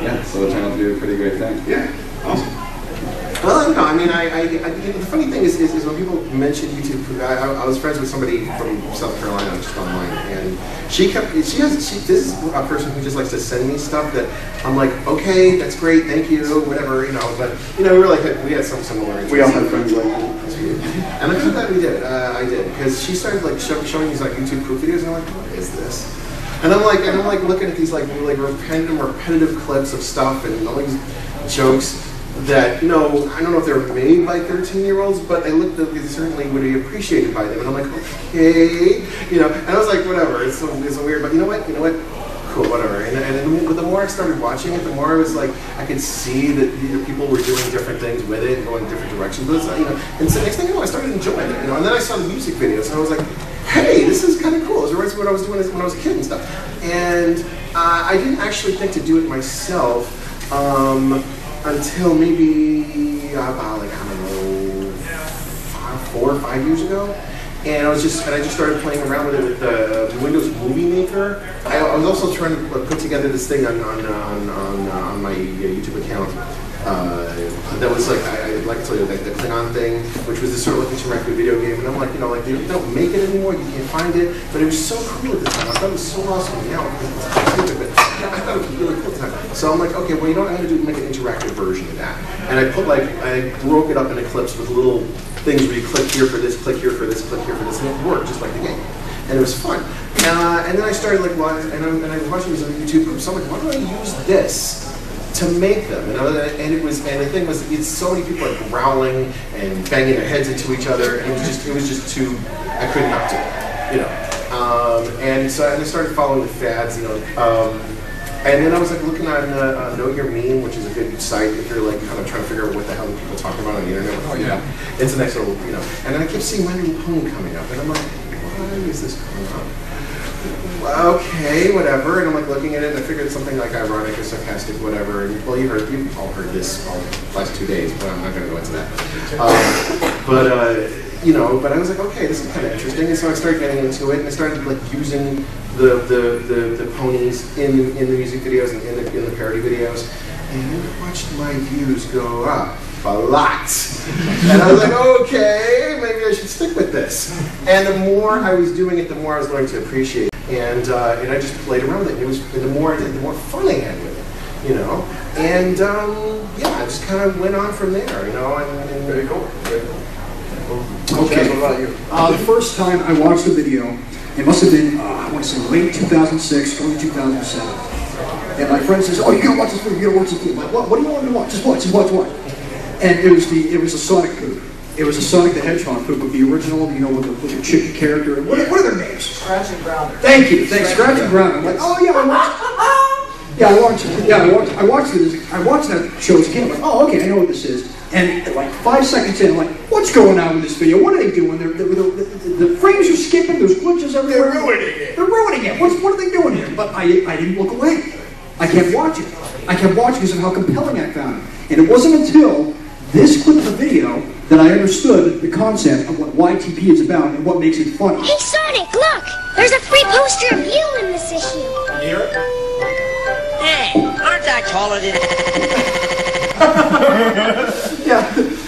yeah, so it turned out to be a pretty great thing. Yeah, awesome. Well, no, I mean, the funny thing is when people mention YouTube, I was friends with somebody from South Carolina, just online, and this is a person who just likes to send me stuff that I'm like, okay, that's great, thank you, whatever, but we had some similar interests. We all had friends like that. And I'm glad we did. I did, because she started like showing these like YouTube proof videos, and I'm like, what is this? And I'm like looking at these like repetitive clips of stuff and all these jokes that, I don't know if they're made by 13-year-olds, but they certainly would be appreciated by them. And I'm like, okay, and I was like, whatever, it's so weird, but you know what, cool, whatever. And the more I started watching it, the more I was like, I could see that people were doing different things with it and going different directions with it, and so next thing you know, I started enjoying it, and then I saw the music videos, and I was like, hey, this is kind of cool. It was what I was doing when I was a kid and stuff. And I didn't actually think to do it myself until maybe about like, I don't know, 4 or 5 years ago. And I just started playing around with it with the Windows Movie Maker. I was also trying to put together this thing on my YouTube account. That was like, I'd like to tell you, like the Klingon thing, which was this sort of like interactive video game. And I'm like, they don't make it anymore, you can't find it. But it was so cool at the time. I thought it was so awesome. Now it's stupid, but I thought it was really cool at the time. So I'm like, okay, well, what I'm going to do is make an interactive version of that. And I broke it up into clips with little things where you click here for this, click here for this, click here for this, and it worked just like the game. And it was fun. And then I started like, and I was watching these on YouTube groups. So I'm like, why do I use this to make them? And the thing was, so many people like growling and banging their heads into each other, and it was just too, I couldn't not do it, And so I started following the fads, And then I was like looking on Know Your Meme, which is a good site if you're like kind of trying to figure out what the hell are people talking about on the internet. Oh yeah, it's a nice little, you know. And then I kept seeing My Little Pony coming up, and I'm like, why is this coming up? Okay, whatever. And I'm like looking at it, and I figured something like ironic or sarcastic, whatever. And well, you've all heard this all the last 2 days, but I'm not going to go into that. You know, but I was like, okay, this is kind of interesting, and so I started getting into it, and I started like using the ponies in the music videos and in the parody videos, and I watched my views go up a lot. And I was like, okay, maybe I should stick with this. And the more I was doing it, the more I was learning to appreciate it. And I just played around with it. It was the more I did, the more fun I had with it, you know. And yeah, I just kind of went on from there, you know. And very cool. Very cool. Okay. What about you? The first time I watched the video, it must have been, I want to say late 2006, early 2007. And my friend says, oh, you gotta watch this video, you gotta watch this video. I'm like, what do you want me to watch? Just watch. And it was a Sonic poop. It was a Sonic the Hedgehog poop with the original, you know, with the chicken character. What are their names? Scratch and Grounder. Thank you. Scratch and Grounder. I'm like, oh yeah, I watched that show as a kid. I'm like, oh, okay, I know what this is. And like 5 seconds in, I'm like, what's going on with this video? What are they doing? The frames are skipping. There's glitches everywhere. They're ruining it. They're ruining it. What are they doing here? But I didn't look away. I kept watching. I kept watching because of how compelling I found it. And it wasn't until this clip of video that I understood the concept of what YTP is about and what makes it funny. Hey Sonic, look! There's a free poster of you in this issue. You hear it? Hey, aren't I taller than... Yeah,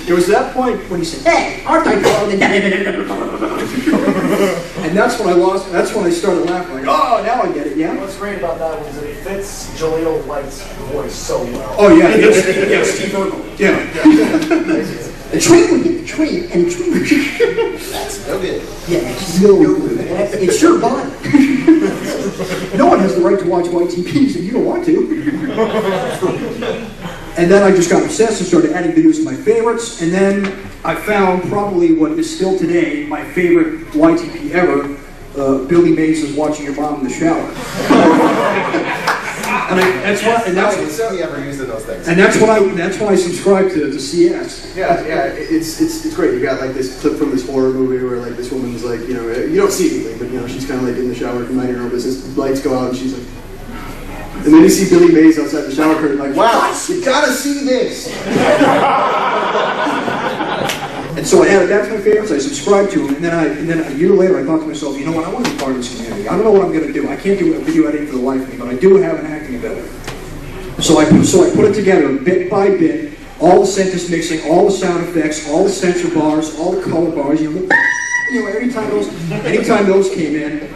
it was that point when he said, hey, aren't I taller than... And that's when I lost, that's when I started laughing, like, oh, now I get it, yeah? What's great about that was that it fits Jaleel White's voice so well. Oh yeah, yeah, Steve Urkel. Yeah. The train would hit the train, and the train would... That's no good. Yeah, it's no good. It's your body. No one has the right to watch YTPs, and you don't want to. And then I just got obsessed and started adding videos to my favorites, and then I found probably what is still today my favorite YTP ever, Billy Mays is watching your mom in the shower. That's when I subscribed to CS. Yeah, it's great. You got like this clip from this horror movie where like this woman's like, you know, you don't see anything, but you know, she's kind of like in the shower, minding her own business. The lights go out, and she's like, and then you see Billy Mays outside the shower curtain, like, wow, you gotta see this. And so I added that to my favorites. I subscribed to him, and then a year later, I thought to myself, you know what? I want to be part of this community. I don't know what I'm going to do. I can't do a video editing for the life of me, but I do have an acting ability. So I put it together bit by bit, all the sentence mixing, all the sound effects, all the censor bars, all the color bars. You know, anytime those came in,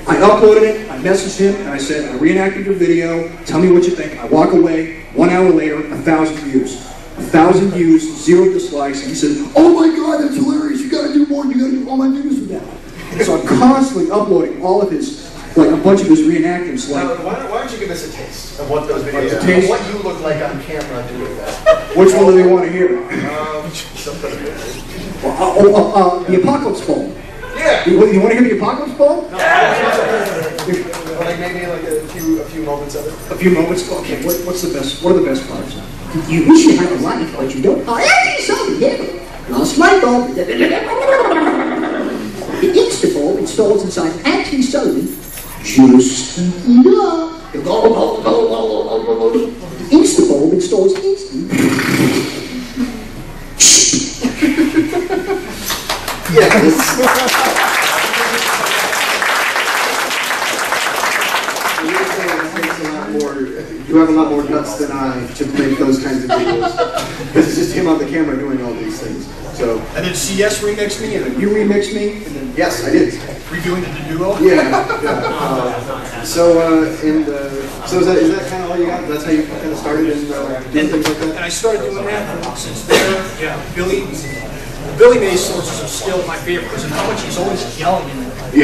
I uploaded it. I messaged him, and I said, I reenacted your video. Tell me what you think. I walk away. 1 hour later, 1,000 views. 1,000 views, 0 dislikes, and he said, oh my god, that's hilarious, you gotta do more, you gotta do all my videos with that. So I'm constantly uploading all of his, like a bunch of his reenactments. Like, why don't you give us a taste of what those videos are, of what you look like on camera doing that? Which one do they want to hear? The Apocalypse Bowl. Yeah. You want to hear the Apocalypse Bowl? Like maybe like a few moments of it. A few moments? Okay, what's the best, what are the best parts? You wish you had a life, but you don't. Oh, that's something different. Lost my bulb. The Instabowl installs inside Auntie Sullivan. Just heat up. The Instabowl installs instant. Yeah. You have a lot more guts than I to make those kinds of videos. Because it's just him on the camera doing all these things. So. And then CS remixed me, and then you remixed me, and then yes, I did. Redoing the duo. Yeah. So is that kind of all you got? That's how you kind of started in doing things like that. And I started doing that since there. Yeah, Billy Mays sources are still my favorite because of how much he's always yelling in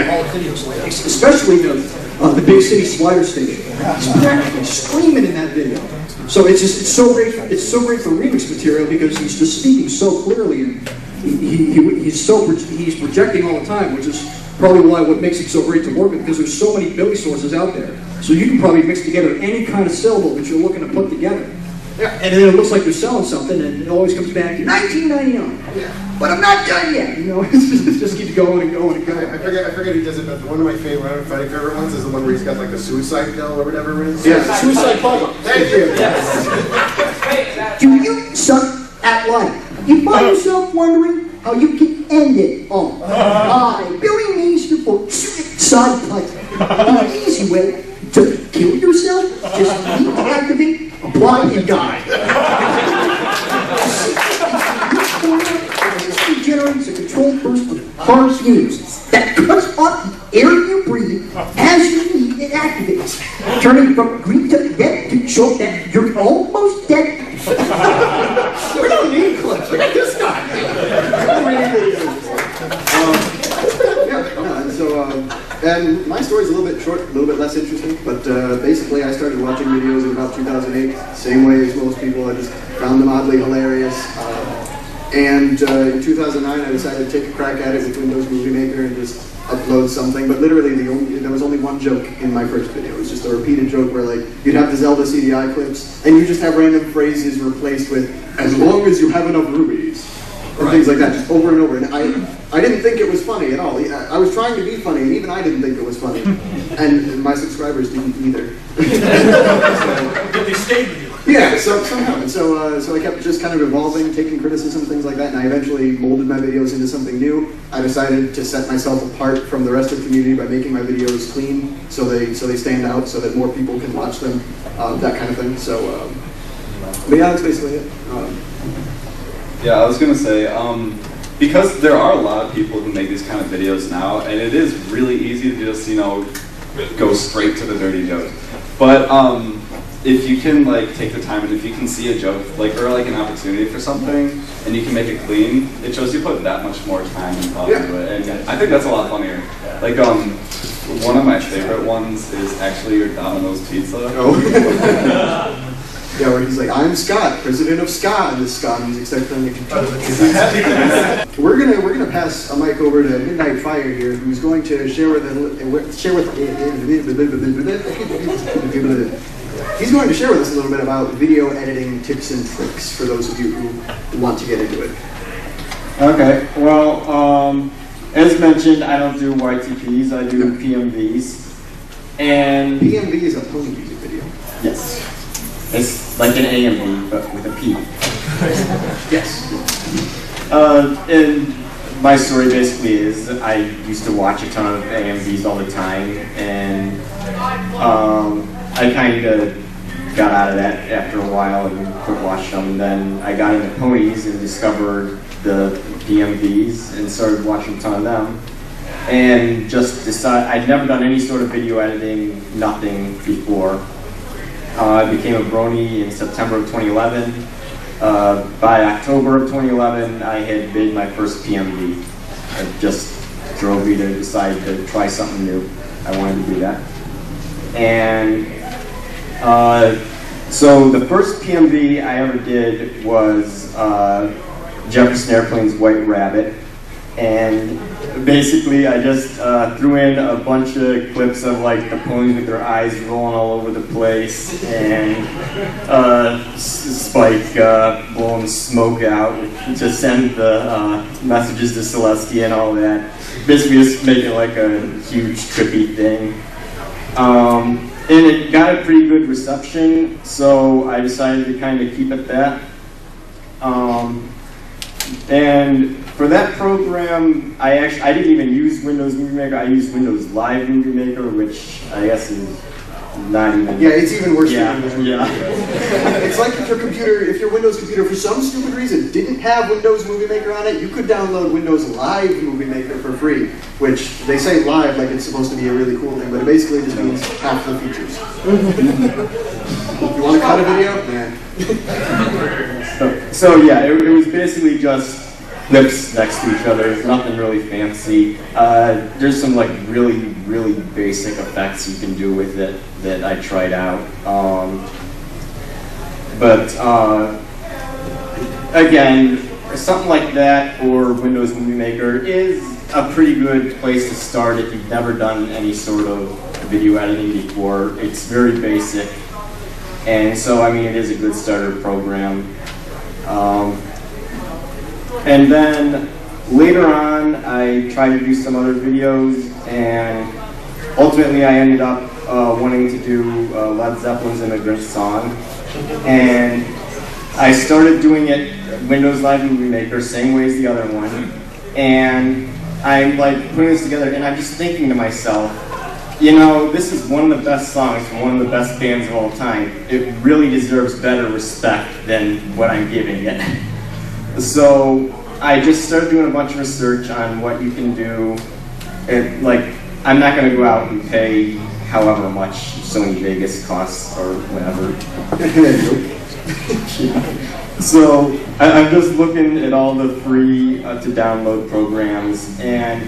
all the videos, like especially the Big City Slider Station. He's practically screaming in that video. So it's so great. It's so great for remix material because he's just speaking so clearly, and he's projecting all the time, which is probably what makes it so great to work with because there's so many Billy sources out there. So you can probably mix together any kind of syllable that you're looking to put together. Yeah. And then it looks like you're selling something, and it always comes back to $19.99. Yeah. But I'm not done yet. You know, it just keeps going and going and going. I forget who does it, but one of my favorite ones is the one where he's got like the suicide pill or whatever it is. Yeah, suicide puzzle. Thank you. Yes. Do you suck at life? You find yourself wondering how you can end it all. Hi, Billy Meester for suicide puzzle. The easy way to kill yourself, just deactivate, apply, and die. This generates a controlled burst of harsh fumes that cuts off the air you breathe as you need it activates, turning from green to red to show that you're almost dead. We don't need clips. Look at this guy. And my story's a little bit short, a little bit less interesting, but basically I started watching videos in about 2008, same way as most people. I just found them oddly hilarious. And in 2009 I decided to take a crack at it with Windows Movie Maker and just upload something, but literally there was only one joke in my first video. It was just a repeated joke where like you'd have the Zelda CDI clips and you just have random phrases replaced with "as long as you have enough rubies" and things like that, just over and over. And I didn't think it was funny at all. I was trying to be funny, and even I didn't think it was funny. And my subscribers didn't either. But they stayed with you. Yeah, somehow. And so I kept just kind of evolving, taking criticism, things like that, and I eventually molded my videos into something new. I decided to set myself apart from the rest of the community by making my videos clean, so they stand out, so that more people can watch them, that kind of thing. So, but yeah, that's basically it. Yeah, I was gonna say, because there are a lot of people who make these kind of videos now, and it is really easy to just, you know, go straight to the dirty joke. But if you can like take the time and if you can see a joke like or like an opportunity for something and you can make it clean, it shows you put that much more time and thought into it. And I think that's a lot funnier. Like one of my favorite ones is actually your Domino's pizza. Oh. Yeah, where he's like, "I'm Scott, president of Ska," and this ska music starts playing. We're gonna pass a mic over to Midnight Fire here, who's going to share with he's going to share with us a little bit about video editing tips and tricks for those of you who want to get into it. Okay, well, as mentioned, I don't do YTPs, I do PMVs. And PMV is a pony music video. Yes. It's like an AMV, but with a P. Yes. And my story basically is I used to watch a ton of AMVs all the time, and I kind of got out of that after a while and quit watching them. And then I got into ponies and discovered the PMVs and started watching a ton of them. And just decided, I'd never done any sort of video editing, nothing before. I became a brony in September of 2011. By October of 2011, I had made my first PMV. It just drove me to decide to try something new. I wanted to do that. And so the first PMV I ever did was Jefferson Airplane's White Rabbit. And basically I just threw in a bunch of clips of like the ponies with their eyes rolling all over the place, and Spike blowing smoke out to send the messages to Celestia and all that. Basically just make it like a huge trippy thing. And it got a pretty good reception, so I decided to kind of keep it that. And for that program, I didn't even use Windows Movie Maker. I used Windows Live Movie Maker, which I guess is not even. Yeah, it's even worse than Windows Movie Maker. It's like if your Windows computer, for some stupid reason, didn't have Windows Movie Maker on it, you could download Windows Live Movie Maker for free, which they say live like it's supposed to be a really cool thing, but it basically just means half the features. You want to cut a video? Man. So yeah, it was basically just clips next to each other. There's nothing really fancy. There's some like really basic effects you can do with it that I tried out. But again, something like that or Windows Movie Maker is a pretty good place to start if you've never done any sort of video editing before. It's very basic. And so, I mean, it is a good starter program. And then later on, I tried to do some other videos, and ultimately I ended up wanting to do Led Zeppelin's Immigrant Song. And I started doing it Windows Live Movie Maker, same way as the other one. And I'm like putting this together, and I'm just thinking to myself, you know, this is one of the best songs from one of the best bands of all time. It really deserves better respect than what I'm giving it. So I just started doing a bunch of research on what you can do. Like, I'm not going to go out and pay however much Sony Vegas costs or whatever. So I'm just looking at all the free to download programs, and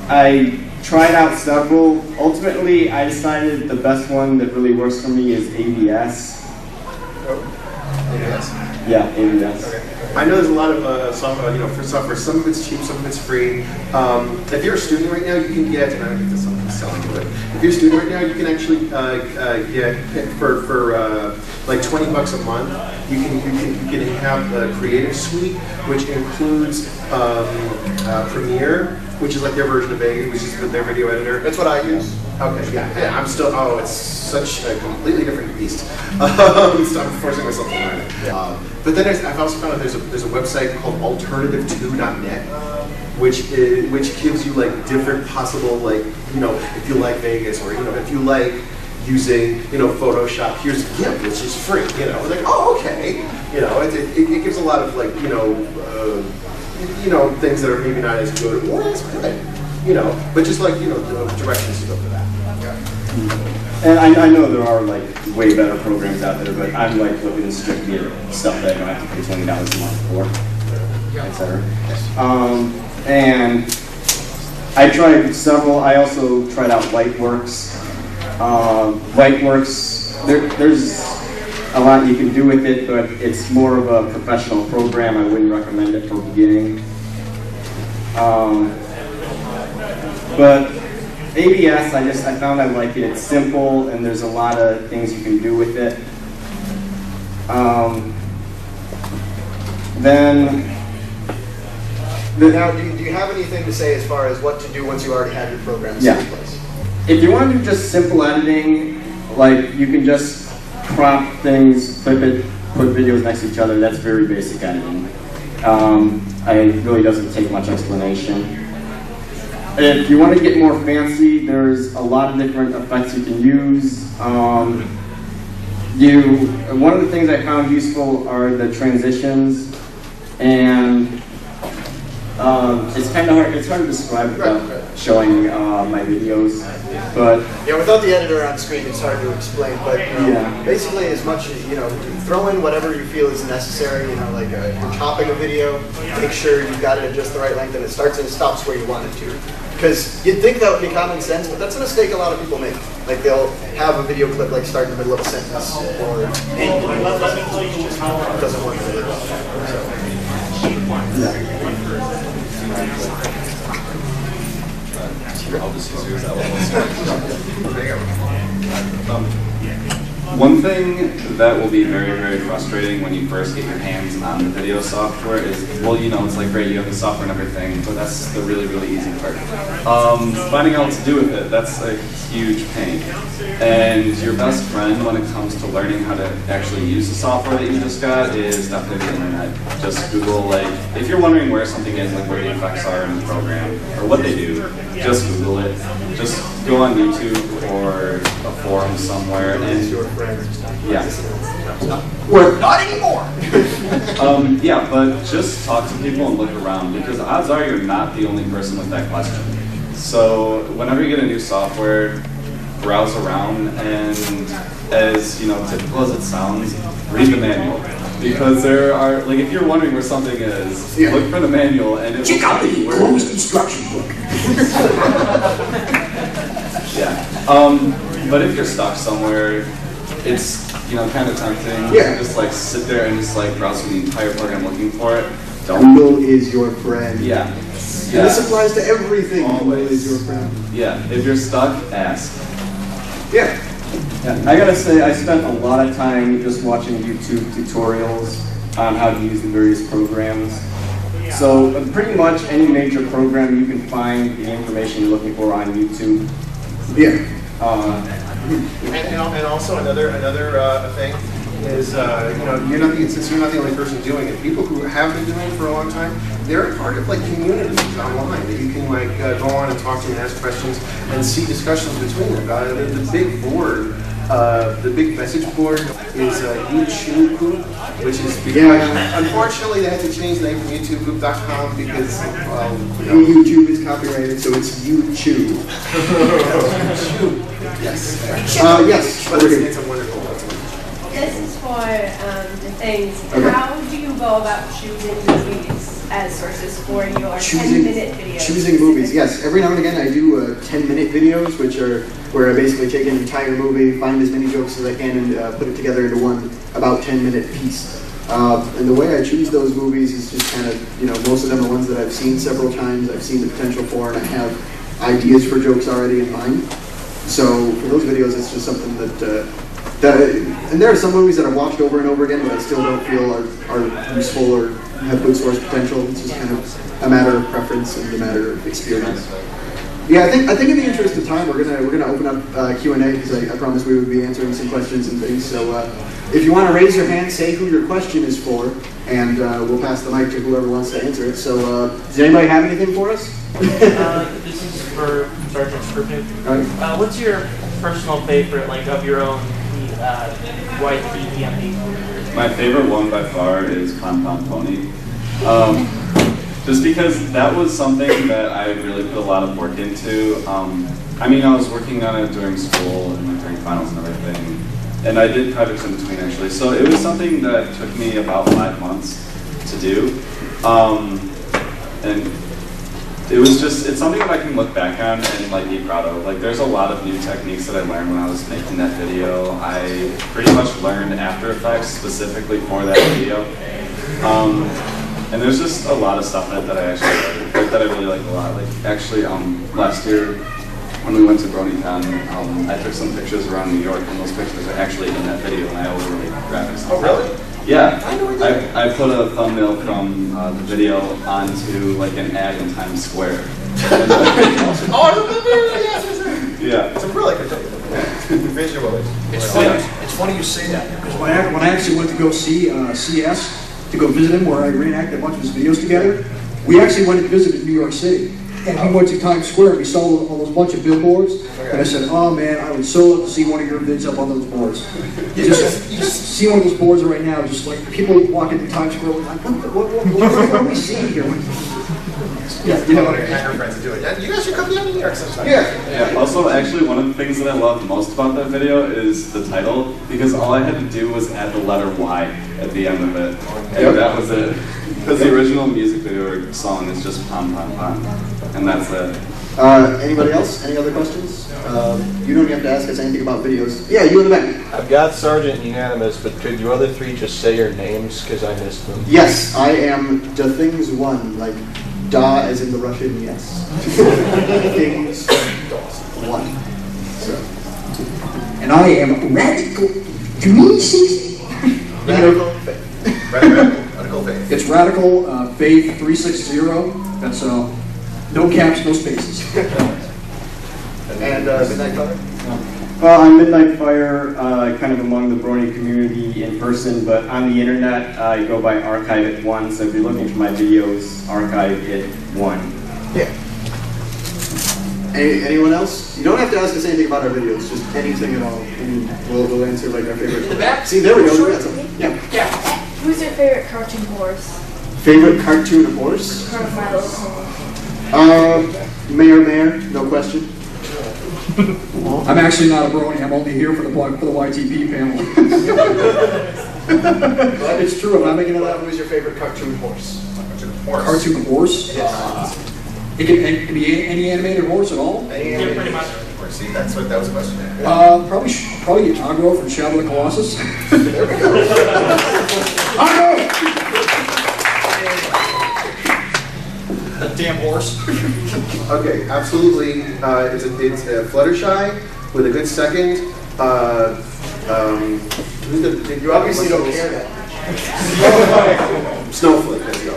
I tried out several. Ultimately, I decided the best one that really works for me is ABS. ABS? Yeah, ABS. Okay. I know there's a lot of software, you know, for software. Some of it's cheap, some of it's free. If you're a student right now, you can get, and I don't think this is selling it, but if you're a student right now, you can actually get for like $20 a month. You can have the Creative Suite, which includes Premiere, which is like their version of Vegas, which is their video editor. That's what I use. Okay, yeah, I'm still. Oh, it's such a completely different beast. So I'm forcing myself to learn it. But then I've also found out there's a website called alternative2.net, which gives you like different possible, like, you know, if you like Vegas, or, you know, if you like using, you know, Photoshop, here's GIMP, which is free. You know, like, oh, okay. You know, it gives a lot of, like, you know, things that are maybe not as good or as good. You know, but just like, you know, the directions to go for that. And I know there are like way better programs out there, but I'm like looking strictly at stuff that I don't have to pay $20 a month for, etc. And I tried several. I also tried out Lightworks. Lightworks, there's a lot you can do with it, but it's more of a professional program. I wouldn't recommend it for beginning. But ABS, I found I like it. It's simple, and there's a lot of things you can do with it. Now, do you have anything to say as far as what to do once you already have your program in place? If you want to do just simple editing, like you can just crop things, clip it, put videos next to each other. That's very basic editing. It really doesn't take much explanation. If you want to get more fancy, there's a lot of different effects you can use. One of the things I found useful are the transitions, and it's kind of hard. It's hard to describe without showing my videos, but yeah, without the editor on screen, it's hard to explain. But basically, as much as, you know, throw in whatever you feel is necessary. You know, like you're chopping a video, make sure you've got it at just the right length, and it starts and it stops where you want it to. Because you'd think that would be common sense, but that's a mistake a lot of people make. Like, they'll have a video clip like start in the middle of a sentence, or end in the middle of a sentence. It just doesn't work really well. I'll just use that one. One thing that will be very, very frustrating when you first get your hands on the video software is, well, you know, it's like, great, you have the software and everything, but that's the really, really easy part. Finding out what to do with it, that's a huge pain. And your best friend when it comes to learning how to actually use the software that you just got is definitely the internet. Just Google, like, if you're wondering where something is, like where the effects are in the program, or what they do, just Google it. Just go on YouTube or a forum somewhere and yeah. We're not anymore. Yeah, but just talk to people and look around, because odds are you're not the only person with that question. So whenever you get a new software, browse around, and as, you know, typical as it sounds, read the manual. Because there are, like, if you're wondering where something is, look for the manual and check out the closed instruction book. Yeah. But if you're stuck somewhere, it's, you know, kind of tempting to just like sit there and just like browse through the entire program looking for it. Google is your friend. Yeah. And this applies to everything. Always. Google is your friend. Yeah. If you're stuck, ask. Yeah. Yeah, I gotta say, I spent a lot of time just watching YouTube tutorials on how to use the various programs. So pretty much any major program you can find the information you're looking for on YouTube. Yeah. And also another thing is, since you're not the only person doing it, people who have been doing it for a long time, they're a part of like communities online that you can like go on and talk to and ask questions and see discussions between them. The big board, the big message board is YouTube, which is because unfortunately they had to change the name from YouTubeGroup.com because YouTube is copyrighted, so it's YouTube. Yes. Yes. But it's a wonderful. This is for the things. Okay. How do you go about choosing movies as sources for your 10-minute videos? Choosing movies, yes. Every now and again I do 10-minute videos, which are where I basically take an entire movie, find as many jokes as I can, and put it together into one about 10-minute piece. And the way I choose those movies is just kind of, most of them are ones that I've seen several times, I've seen the potential for, and I have ideas for jokes already in mind. So for those videos, it's just something and there are some movies that I've watched over and over again, but I still don't feel are useful or have good source potential. It's just kind of a matter of preference and a matter of experience. Yeah, I think in the interest of time, we're gonna open up Q&A because I promised we would be answering some questions and things. So if you want to raise your hand, say who your question is for, and we'll pass the mic to whoever wants to answer it. So does anybody have anything for us? This is for SgtScrubNoob. What's your personal favorite, like of your own YTPMV? My favorite one by far is Pom Pom Pony. Just because that was something that I really put a lot of work into. I was working on it during school and during finals and everything. And I did projects in between actually. So it was something that took me about 5 months to do. And it's something that I can look back on and like be proud of. Like there's a lot of new techniques that I learned when I was making that video. I pretty much learned After Effects specifically for that video. And there's just a lot of stuff in it that I really like a lot. Like actually, last year when we went to BronyCon, I took some pictures around New York, and those pictures are actually in that video, and I overlaid graphics. Oh really? Yeah, I put a thumbnail from the video onto like an ad in Times Square. Yeah. Some really good visuals. It's funny you say that, because when I actually went to go see CS, to go visit him, where I reenacted a bunch of his videos together, we actually went and visited New York City. And he went to Times Square, and we saw all those bunch of billboards, and I said, oh man, I would so love to see one of your vids up on those boards. Just see one of those boards right now, just like people walking through Times Square, like, what are we seeing here? Yeah, you know what your hacker friends are doing. You guys should come down to New York sometime. Yeah. Also, actually, one of the things that I love most about that video is the title, because all I had to do was add the letter Y at the end of it, and that was it. Because the original music video or song is just Pom Pom Pom, and that's it. Anybody else? Any other questions? You don't have to ask us anything about videos. Yeah, you in the back. I've got Sergeant Unanimous, but could you other three just say your names, because I missed them? Yes, I am the Things One, like Da as in the Russian yes. Things One. So. And I am Radical 360. Radical Faith. It's Radical Faith 360. That's no caps, no spaces. And Midnight Fire? Well, I'm Midnight Fire, kind of among the Brony community in person, but on the internet, I go by Archive It 1, so if you're looking for my videos, Archive It 1. Yeah. Anyone else? You don't have to ask us anything about our videos, just anything at all. And we'll answer like our favorite. In the back? See, there we go. We got something. Yeah. Who's your favorite cartoon horse? Favorite cartoon horse? From My Little Pony. Mayor, no question. I'm actually not a brony. I'm only here for the YTP panel. It's true. I'm not making it up. Who's your favorite cartoon horse? Cartoon horse? Yes. It can be any animated horse at all? Any animated pretty much. See, that was a question. Probably Agro from Shadow of the Colossus. There we go. Agro! That damn horse. Okay, absolutely. It's Fluttershy, with a good second. You obviously don't care that much. Snowflake, let's go.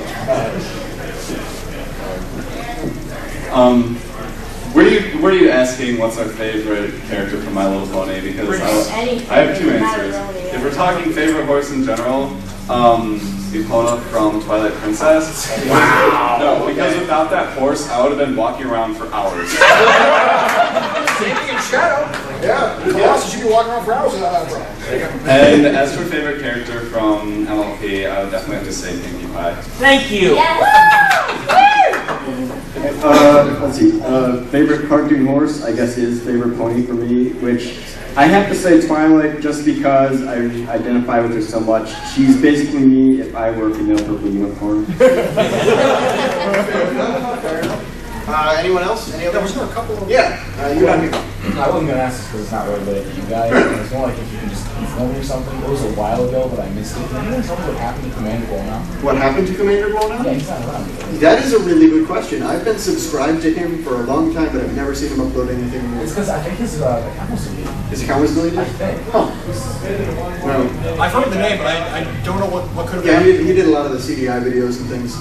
Were you asking what's our favorite character from My Little Pony? Because I have two answers. If we're talking favorite horse in general, Epona from Twilight Princess. Wow! No, because without that horse, I would have been walking around for hours. Standing in shadow. Yeah. So she'd be walking around for hours without that problem. And as for favorite character from MLP, I would definitely have to say Pinkie Pie. Thank you. Let's see. Favorite cartoon horse, I guess, is favorite pony for me, which I have to say Twilight just because I identify with her so much. She's basically me if I were a female purple unicorn. Anyone else? Any other? There was a couple of... Yeah, you got me. I wasn't going to ask this because it's not really related to you guys. It's more like if you can just inform me or something. It was a while ago, but I missed it. Can anyone tell me what happened to Commander Blown-Out? What happened to Commander Blown-Out? Yeah, he's not around. That is a really good question. I've been subscribed to him for a long time, but I've never seen him upload anything new. It's because I think his account was deleted. His account was deleted? I think. Huh. Well, I've heard the name, but I don't know what could have yeah, happened. he did a lot of the CDI videos and things.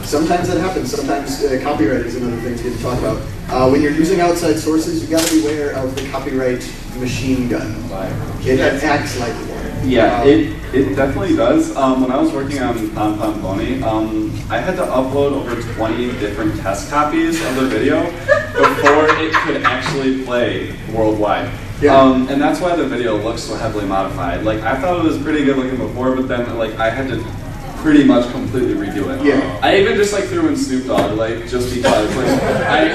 Sometimes that happens. Sometimes copyright is another thing to get to talk about. When you're using outside sources, you got to beware of the copyright machine gun. It acts like one. Yeah, it definitely does. When I was working on Pon Pon Pony, I had to upload over 20 different test copies of the video before it could actually play worldwide. Yeah. And that's why the video looks so heavily modified. Like, I thought it was pretty good looking before, but then like I had to pretty much completely redo it. Yeah. I even just like threw in Snoop Dogg, like just because. Like,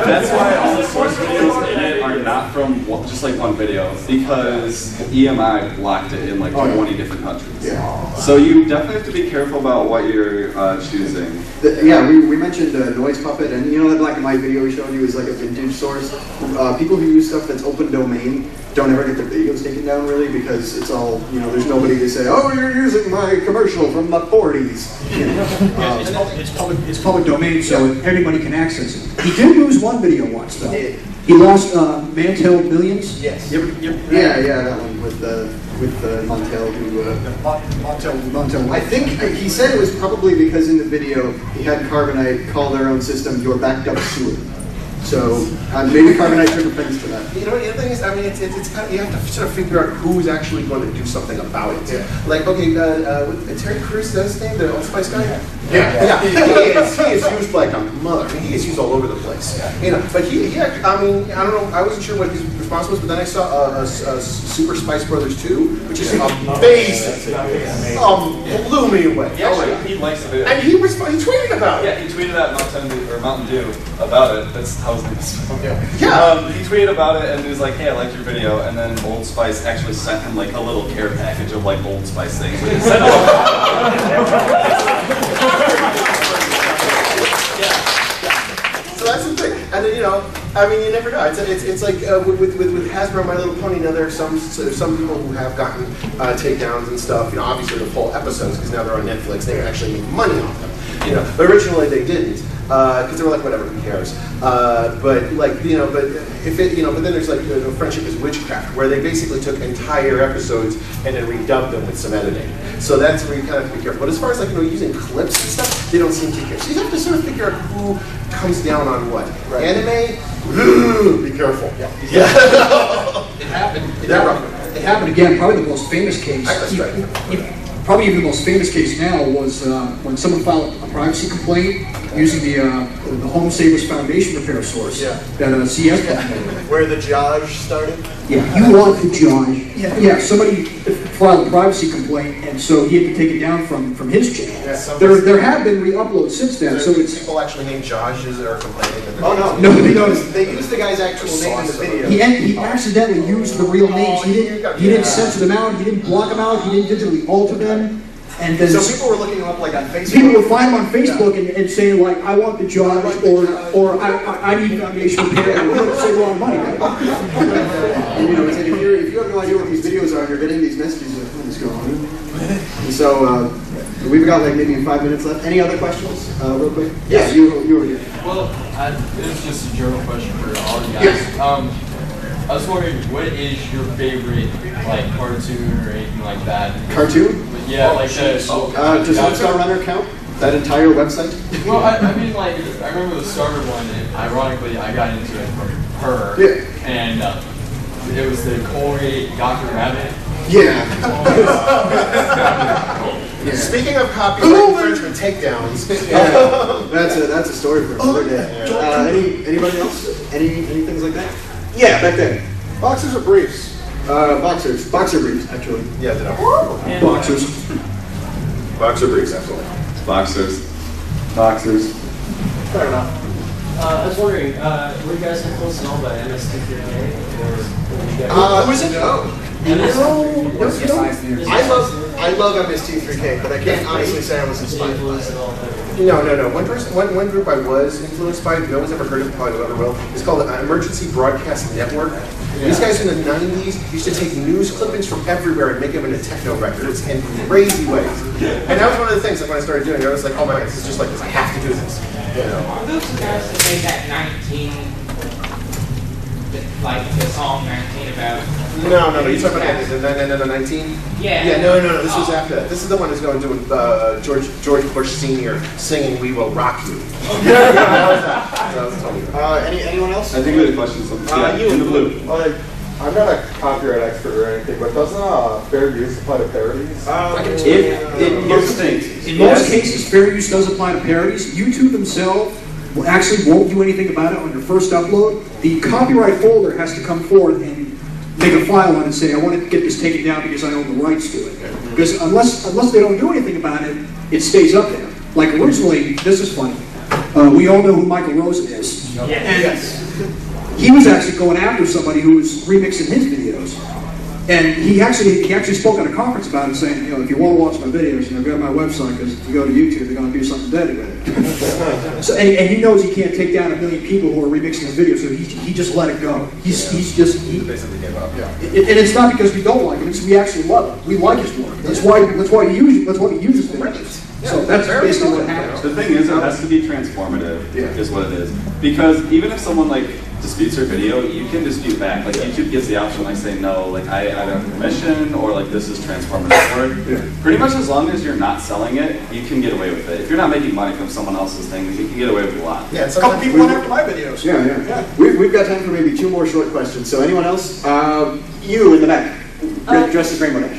that's why all the source videos in it are not from just like one video, because EMI blocked it in like 20 different countries. Yeah. So you definitely have to be careful about what you're choosing. Yeah, we mentioned Noise Puppet, and you know that black and white video we showed you is like a vintage source. People who use stuff that's open domain don't ever get their videos taken down really, because it's all, you know, there's nobody to say, oh, you're using my commercial from the 40s. You know? It's public domain, so anybody can access it. He did lose one video once, though. He lost Mantel Millions. Yes. Yeah, that one with Montel, who Montel. I think he said it was probably because in the video he had Carbonite call their own system your backed up sewer. So maybe Carbonite took offense to that. You know, the other thing is, I mean, it's kind of, you have to sort of figure out who's actually going to do something about it. Yeah. Like, okay, Terry Crews, that's his name, the Old Spice guy? Yeah. He is used like a mother. I mean, he is used all over the place. Yeah. You know, but he I mean, I don't know, I wasn't sure what his response was, but then I saw Super Spice Brothers 2, which is amazing. Blew me away. Yeah, he likes the video. And he tweeted about it. Yeah, he tweeted at Mountain Dew about it. That's how his name is. Yeah. He tweeted about it and he was like, hey, I liked your video. And then Old Spice actually sent him like a little care package of like Old Spice things. Like, So that's the thing. And then, you know, I mean, you never know. It's like with Hasbro My Little Pony, now there are some people who have gotten takedowns and stuff. You know, obviously the full episodes, because now they're on Netflix, they can actually make money off them. You know, but originally they didn't, because they were like, whatever, who cares? But like, you know, but if it, you know, but then there's like Friendship is Witchcraft, where they basically took entire episodes and then redubbed them with some editing. So that's where you kind of have to be careful. But as far as like, you know, using clips and stuff, they don't seem to care. So you have to sort of figure out who comes down on what. Right. Anime, be careful. Yeah. It happened. It happened again. Probably the most famous case. Probably even the most famous case now was when someone filed a privacy complaint using the Home Savers Foundation repair source that CS where the Josh started. Yeah, you want the Josh. Yeah, somebody filed a privacy complaint, and so he had to take it down from his channel. Yeah, there have been re-uploads since then. So it's people actually named Josh's that are complaining. Oh no, they used the guy's actual name in the video. He accidentally used the real names. He didn't censor them out. He didn't block them out. He didn't digitally alter them. And then so people were looking him up like on Facebook. People would find him on Facebook and saying like, "I want the Josh," or "I need foundation repair," and we'll say wrong money. And you know, if you have no idea what these videos are, you're getting these messages like, "What's going on?" And so we've got like maybe 5 minutes left. Any other questions, real quick? Yeah, you were here. Well, it was just a general question for all you guys. I was wondering, what is your favorite like cartoon or anything like that? Cartoon? Yeah, like does Lifestar Runner count? That entire website? Well, I mean, like, I remember the starter one, and ironically, I got into it from her. Yeah. And it was the Colgate Dr. Rabbit. Yeah. Speaking of copyright infringement takedowns, that's a story for another day. Anybody else? Any things like that? Yeah, back then. Boxers or briefs? Boxer briefs, actually. Yeah, they know. Boxers. Boxer briefs, absolutely. Boxers. Fair enough. I was wondering, were you guys influenced at all by MST3K? Or Who is it? I love MST3K, but I can't honestly say I was inspired by it. No. One group I was influenced by, no one's ever heard of it, probably never will. It's called the Emergency Broadcast Network. Yeah. These guys in the 90s used to take news clippings from everywhere and make them into techno records in crazy ways. And that was one of the things, like when I started doing it, I was like, oh my god, this is just like this, I have to do this. You know? Are those the guys that made that 19, like the song 19 about? No, you talking about the 19? Yeah. No, this was after that. This is the one that's going to do with George Bush Sr. singing "We Will Rock You." That was totally anyone else? I think we had a question. In the blue. I'm not a copyright expert or anything, but doesn't fair use apply to parodies? Here's the thing. In most cases, fair use does apply to parodies. YouTube themselves won't do anything about it on your first upload. The copyright holder has to come forth and make a file on it and say, I want to get this taken down because I own the rights to it. Because unless they don't do anything about it, it stays up there. Like originally, this is funny. We all know who Michael Rosen is. Yes. He was actually going after somebody who was remixing his videos. And he actually spoke at a conference about it, saying, if you want to watch my videos, go to my website, because if you go to YouTube, they're going to do something deadly with it. So, and he knows he can't take down 1 million people who are remixing his videos, so he just let it go. He basically gave up. Yeah. And it's not because we don't like him; it's we actually love him. We like his work. That's why he uses videos. So that's basically what happens. The thing is, it has to be transformative, is what it is. Because even if someone disputes your video, you can dispute back. Like YouTube gives the option, say no, I don't have permission, or this is transformative work. Pretty much as long as you're not selling it, you can get away with it. If you're not making money from someone else's things, you can get away with a lot. Yeah, a couple people went after my videos. Yeah. We've got time for maybe 2 more short questions. So anyone else? You in the back. Dressed as Rainbow Dash.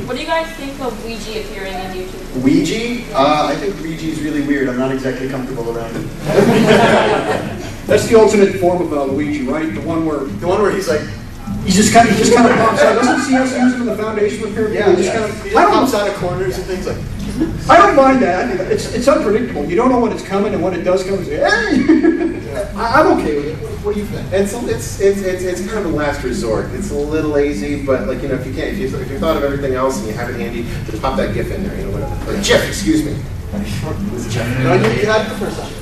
What do you guys think of Ouija appearing in YouTube? Ouija? I think Ouija is really weird. I'm not exactly comfortable around it. That's the alternate form of Luigi, right? The one where he's like, he just kind of pops out. Doesn't CS use him in the Foundation repair? Yeah, he pops out of corners and things like. I don't mind that. It's unpredictable. You don't know when it's coming, and when it does come, you say, "Hey." I'm okay with it. What do you think? It's kind of a last resort. It's a little lazy, but if you thought of everything else and you have it handy, just pop that GIF in there, whatever. Or GIF, excuse me. Was it Jeff? No, you had it the first time.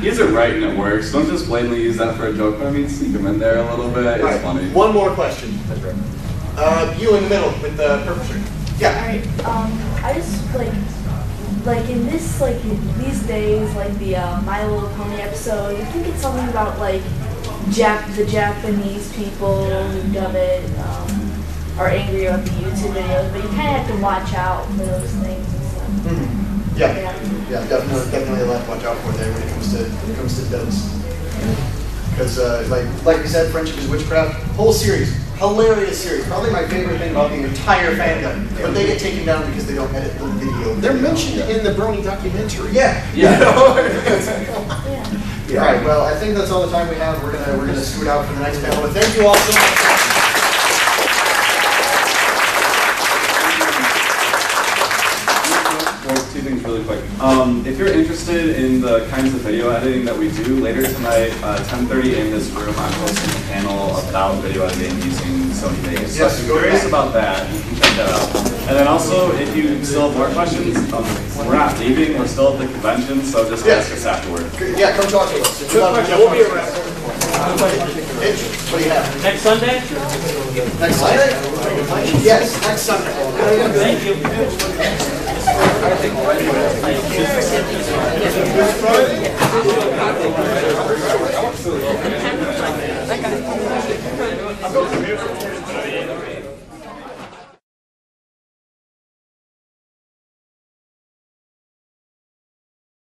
Use it right and it works. Don't just blatantly use that for a joke, but sneak them in there a little bit. It's funny. One more question. You in the middle with the purple shirt. Yeah. Alright, I just in this in these days, the My Little Pony episode, you think it's something about the Japanese people who dub it are angry about the YouTube videos, but you kinda have to watch out for those things and stuff. Mm-hmm. Yeah, definitely a lot to watch out for there when it comes to dubs. Because like we said, Friendship is Witchcraft, whole series, hilarious series, probably my favorite thing about the entire fandom. But they get taken down because they don't edit the video. They're mentioned in the Brony documentary. Yeah. All right. Well, I think that's all the time we have. We're gonna scoot out for the next panel. But thank you all so much. Two things really quick. If you're interested in the kinds of video editing that we do, later tonight, 10:30 in this room, I'm hosting a panel about video editing using Sony Vegas. So if you're curious about that, you can check that out. And then also, if you still have more questions, we're not leaving, we're still at the convention, so just ask us afterward. Yeah, come talk to us. We'll be around. What do you have? Next Sunday? Next Sunday? Yes, next Sunday. Thank you. Friday?